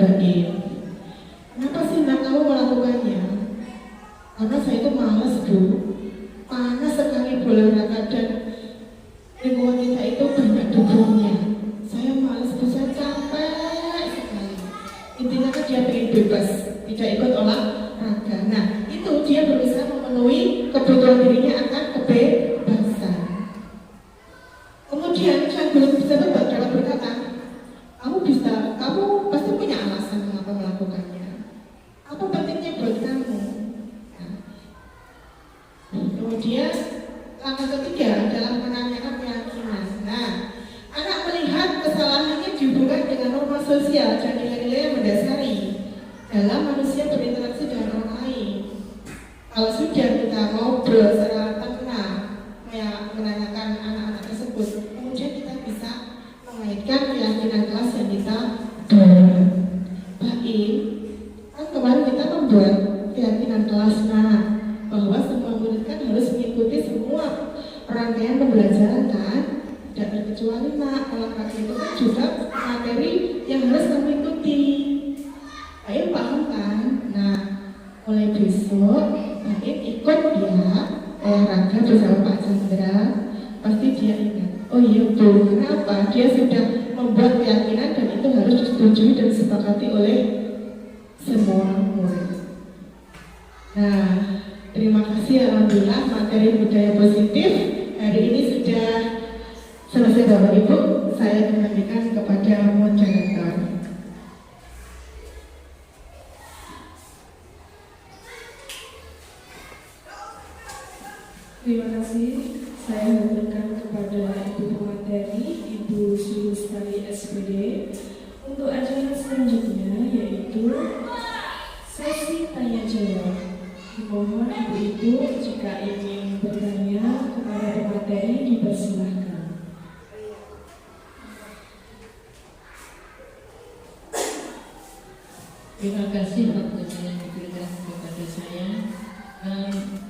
intinya kan dia pengen bebas, tidak ikut olahraga. Nah, itu dia berusaha memenuhi kebutuhan dirinya akan kebebasan. Kemudian sang guru bersahabat dapat berkata, kamu pasti punya alasan mengapa melakukannya. Apa pentingnya buat kamu? Nah, kemudian langkah ketiga adalah menanyakan keyakinan. Nah, anak melihat kesalahannya dihubungkan dengan norma sosial dan nilai-nilai yang mendasari dalam manusia berinteraksi dengan orang lain. Kalau sudah kita ngobrol secara tenang, menanyakan anak-anak tersebut, kemudian kita bisa mengaitkan keyakinan kelas yang kita bawa. Baik, kan kemarin kita membuat keyakinan kelas bahwa semua murid kan harus mengikuti semua rangkaian pembelajaran kan, tidak terkecuali olahraga itu kan juga materi yang harus kamu ikuti. Baik, paham kan? Nah, mulai besok Baik ikut ya olahraga bersama Pak Chandra, pasti dia ingat. Oh iya Bu, kenapa? Dia sudah membuat keyakinan dan itu harus disetujui dan disepakati oleh semua murid. Nah, terima kasih alhamdulillah materi budaya positif hari ini sudah selesai Bapak Ibu. Saya kembalikan kepada moderator. Terima kasih. Saya memberikan kepada Ibu Pemateri, Ibu Sulustari SPD, untuk acara selanjutnya yaitu sesi tanya jawab. Mohon Ibu-Ibu jika ingin bertanya kepada pemateri dipersilahkan. Terima kasih waktunya yang diberikan kepada saya.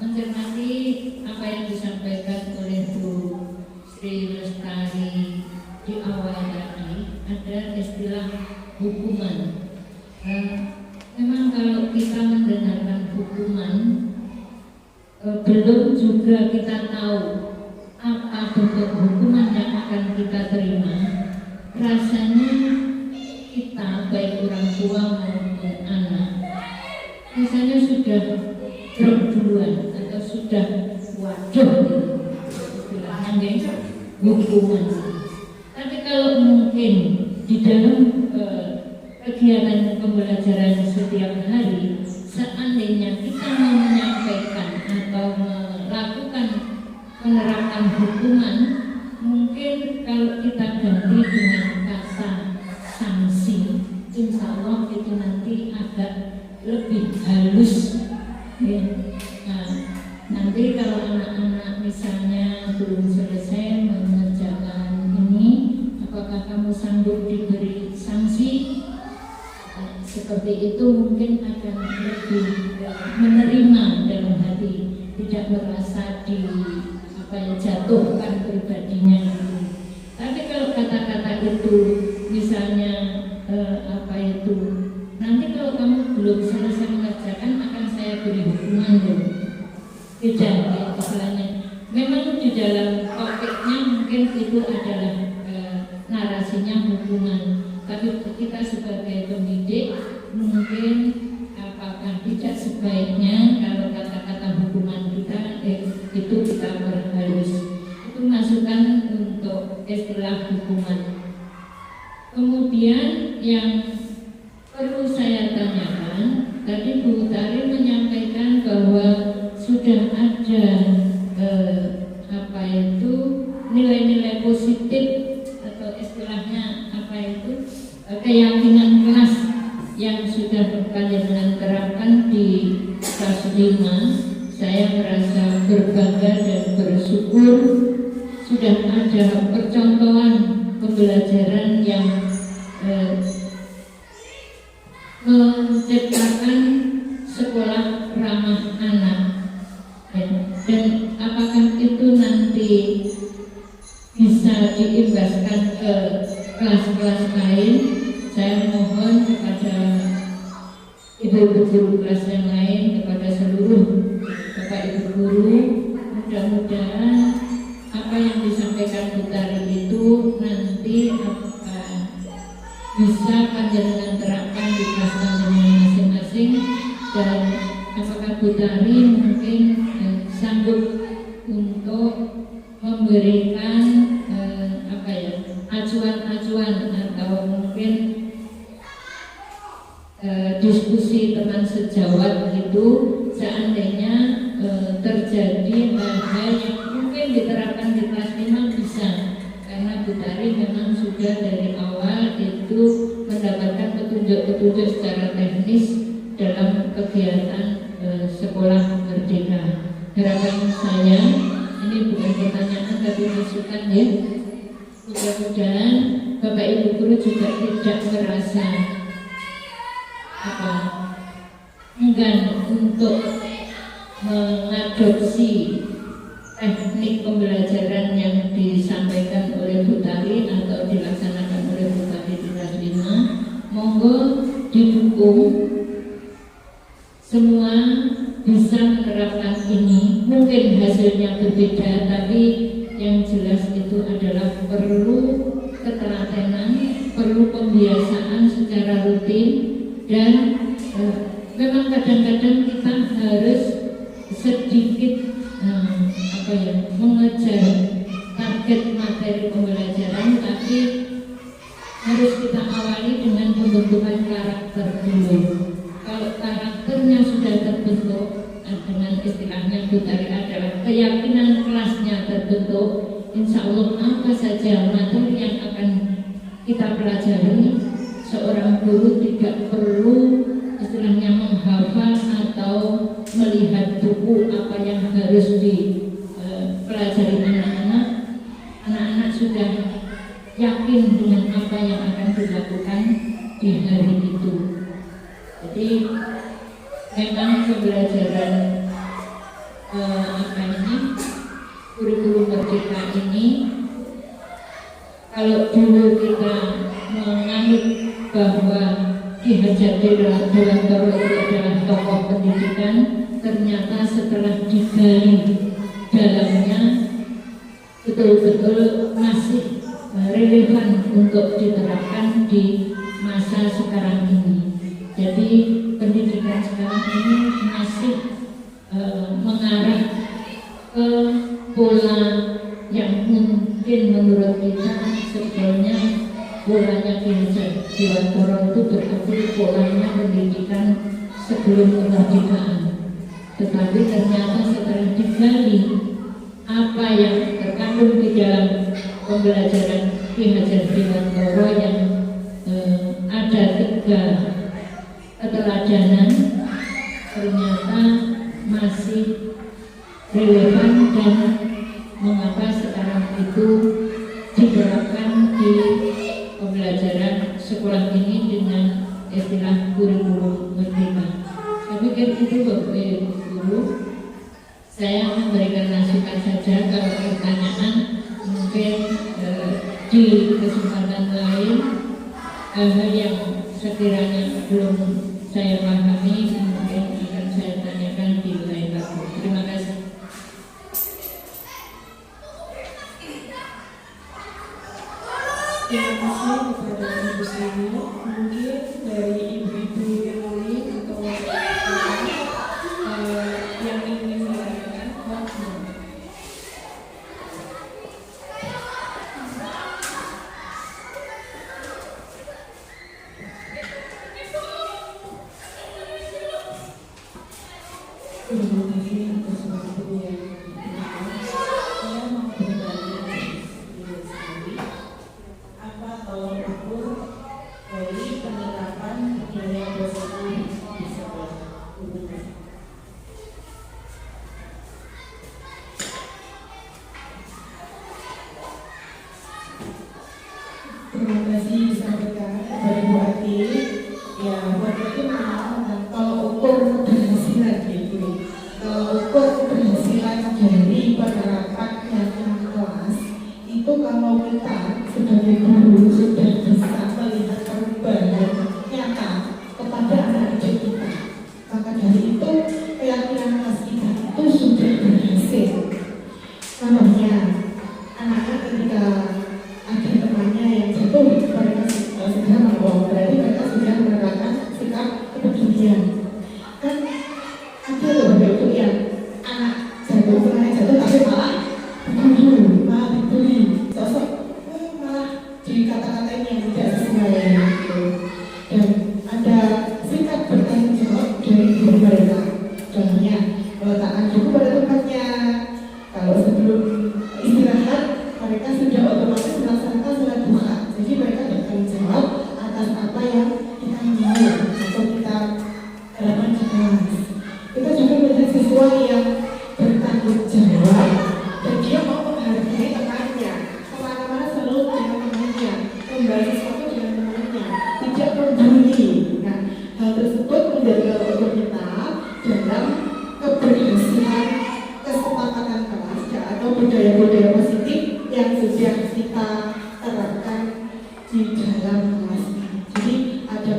Mencermati apa yang disampaikan oleh Bu Sri Lestari di awal tadi, ada istilah hukuman. Memang kalau kita mendengarkan hukuman, belum juga kita tahu apa bentuk hukuman yang akan kita terima, rasanya kita baik orang tua maupun anak misalnya sudah drop duluan atau sudah waduh istilahnya hukuman. Tapi kalau mungkin di dalam kegiatan pembelajaran setiap hari, seandainya kita mau menyampaikan atau melakukan penerapan hukuman, mungkin kalau kita ganti dengan kata sanksi, insya Allah itu nanti agak lebih halus. Ya. Nah, nanti kalau anak-anak misalnya belum selesai mengerjakan ini, apakah kamu sanggup diberi sanksi? Seperti itu mungkin akan lebih menerima dalam hati, tidak merasa jatuhkan pribadinya. Tapi kalau kata-kata itu misalnya nanti kalau kamu belum selesai mengerjakan akan saya beri hukuman loh. Tidak, istilahnya. Memang di dalam topiknya mungkin itu adalah narasinya hukuman. Tapi kita sebagai pendidik mungkin apakah tidak sebaiknya kalau kata-kata hukuman kita itu kita perhalus. Itu masukan untuk istilah hukuman. Kemudian yang perlu saya tanyakan, tadi Bu Tari menyampaikan bahwa sudah ada nilai-nilai positif atau istilahnya keyakinan kelas yang sudah panjenengan terapkan di kelas 5. Saya merasa berbangga dan bersyukur sudah ada percontohan pembelajaran yang menciptakan sekolah ramah anak. Dan apakah itu nanti bisa diimbaskan ke kelas-kelas lain? Saya mohon kepada ibu-ibu guru kelas yang lain, kepada seluruh Bapak Ibu guru, mudah-mudahan apa yang disampaikan Bu Tari itu nanti bisa dengan terapkan di kelas tantangan masing-masing, dan apakah Bu Tari mungkin sanggup untuk memberikan acuan-acuan atau mungkin diskusi teman sejawat itu seandainya terjadi hal-hal yang mungkin diterapkan di kelas 5 bisa, karena Bu Tari memang sudah dari awal itu mendapatkan petunjuk-petunjuk secara teknis dalam kegiatan sekolah merdeka. Harapan saya, ini bukan pertanyaan tapi masukan ya, mudah-mudahan Bapak Ibu guru juga tidak merasa enggan untuk mengadopsi teknik pembelajaran yang disampaikan oleh Bu Tari atau dilaksanakan oleh Bu Tari di kelas 5. Monggo didukung, semua bisa menerapkan ini. Mungkin hasilnya berbeda, tapi yang jelas itu adalah perlu ketelatenan, perlu pembiasaan secara rutin, dan memang kadang-kadang kita harus sedikit mengejar target materi pembelajaran, tapi harus kita awali dengan pembentukan karakter dulu. Kalau karakternya sudah terbentuk, dengan istilahnya Bu Tari adalah keyakinan kelasnya terbentuk, insya Allah apa saja materi yang akan kita pelajari, seorang guru tidak perlu istilahnya menghafal atau melihat buku apa yang harus dipelajari anak-anak. Anak-anak sudah yakin dengan apa yang akan dilakukan di hari itu. Jadi memang pembelajaran kurikulum merdeka ini, kalau dulu kita menganut bahwa Ki Hajar Dewantara itu adalah tokoh pendidikan, ternyata setelah digali dalamnya betul-betul masih relevan untuk diterapkan di masa sekarang ini. Jadi pendidikan sekarang ini masih mengarah ke pola yang mungkin menurut kita sebetulnya polanya Ki Hajar Dewantara itu berarti polanya pendidikan sebelum kemerdekaan. Tetapi ternyata setelah digali apa yang terkandung di dalam pembelajaran Ki Hajar Dewantara yang ada 3 keteladanan, ternyata masih relevan, dan mengapa sekarang itu diterapkan di pembelajaran sekolah ini dengan istilah kurikulum merdeka. Saya pikir itu Bapak Ibu guru, saya memberikan masukan saja. Kalau pertanyaan mungkin di kesempatan lain, hal yang sekiranya belum saya pahami mungkin akan saya tanyakan di lain waktu. Terima kasih. Terima kasih kepada Ibu Sri. Mungkin dari ibu-ibu yang lain atau yang ingin menanyakan, terima kasih atas waktu yang diberikan. Saya mau bertanya sekali, apa tolong ukur dari penerapan budaya positif di sekolah? Terima kasih sampaikan kepada Bu Ati. Ya, waktu itu memang tolong ukur keberhasilan gitu. Kalau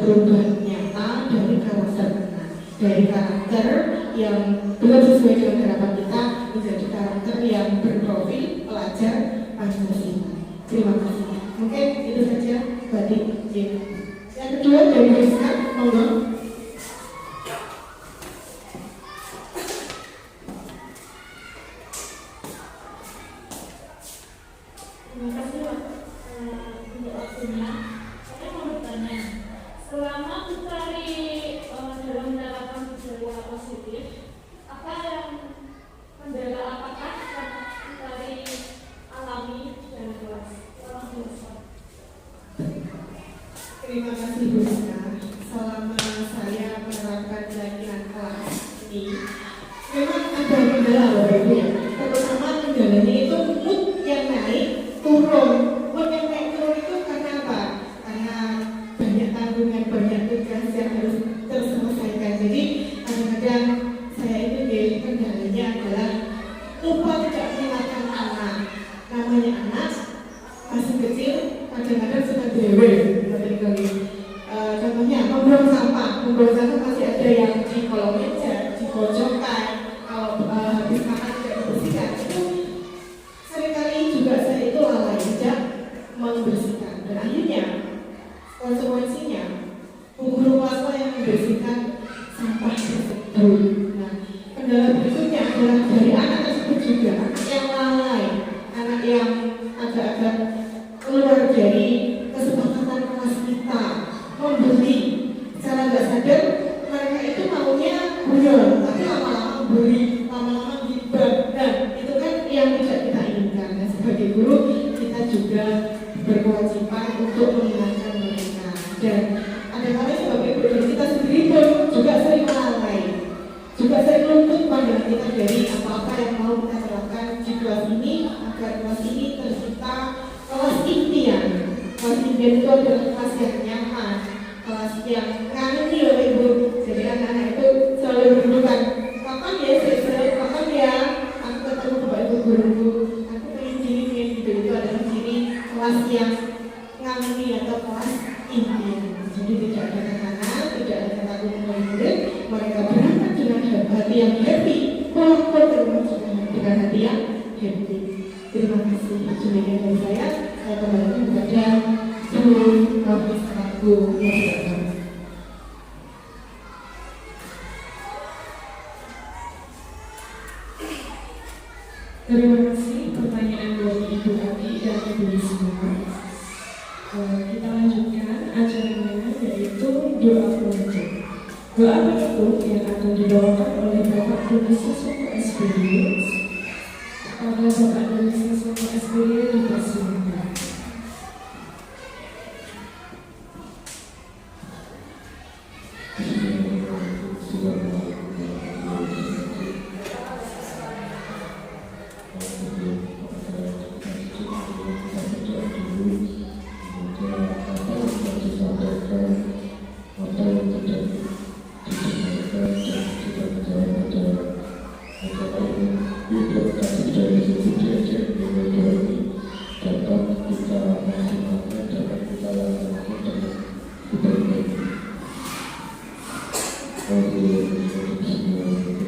perubahan nyata dari karakter anak, dari karakter yang belum sesuai dengan harapan kita menjadi karakter yang berprofil pelajar Pancasila. Terima kasih. Mungkin itu saja Badik. Yang kedua dari Rizka, monggo. Terima kasih Pak untuk waktunya. Saya mau bertanya, selama mencari dalam menerapkan budaya positif, apa yang kendala apakah mencari alami dan kelas? Tolong jelaskan. Terima kasih Bu Rizka. Selama saya menerapkan jaringan kelas ini, memang ada kendala Bapak Ibu ya. Terutama kendalanya itu mood yang naik turun. Mood yang naik turun itu karena apa? Karena banyak tanggungan, banyak tugas yang harus terselesaikan. Jadi kadang-kadang saya itu kendalanya adalah lupa tidak mengingatkan anak. Namanya anak masih kecil, kadang-kadang suka dewe. Contohnya membuang sampah masih ada yang di kolong meja, di pojokan. Kalau habis makan tidak dibersihkan, itu seringkali juga saya itu lalai tidak membersihkan. Dan akhirnya konsekuensinya guru kelas yang membersihkan sampah tersebut. Nah, kendala berikutnya adalah dari anak tersebut juga anak yang lalai, anak yang agak-agak keluar dari kesepakatan kelas kita, membeli secara nggak sadar. Mereka itu maunya guyon, tapi lama-lama beli, lama-lama gibah. Nah, itu kan yang tidak kita inginkan. Nah, sebagai guru kita juga berkewajiban untuk mengingatkan mereka. Dan ada kali sebagai guru kita sendiri pun juga sering lalai, juga sering luput pandangan kita dari apa-apa yang mau kita terapkan di kelas ini agar kelas ini tercipta kelas impian. Kelas impian itu adalah kelas yang nyaman, kelas yang ngangeni oleh Ibu. Jadi anak-anak itu selalu merindukan, kapan ya selesai, kapan ya aku ketemu Bapak Ibu guruku, aku pengen gini gitu. Itu adalah ciri kelas yang ngangeni atau kelas impian. Jadi tidak ada tekanan, tidak ada ketakutan oleh murid. Mereka berangkat dengan hati yang happy, pulang dengan hati yang happy. Terima kasih. Demikian dari saya kembalikan kepada Bu Hafiz Aku. Terima kasih pertanyaan dari Ibu Ati dan Ibu Risma. Kita lanjutkan acaranya, yaitu doa penutup. Doa penutup yang akan dibawakan oleh Bapak Doni Siswoko SPY. Pada Bapak Doni Siswoko SPY dipersilakan. Terima kasih.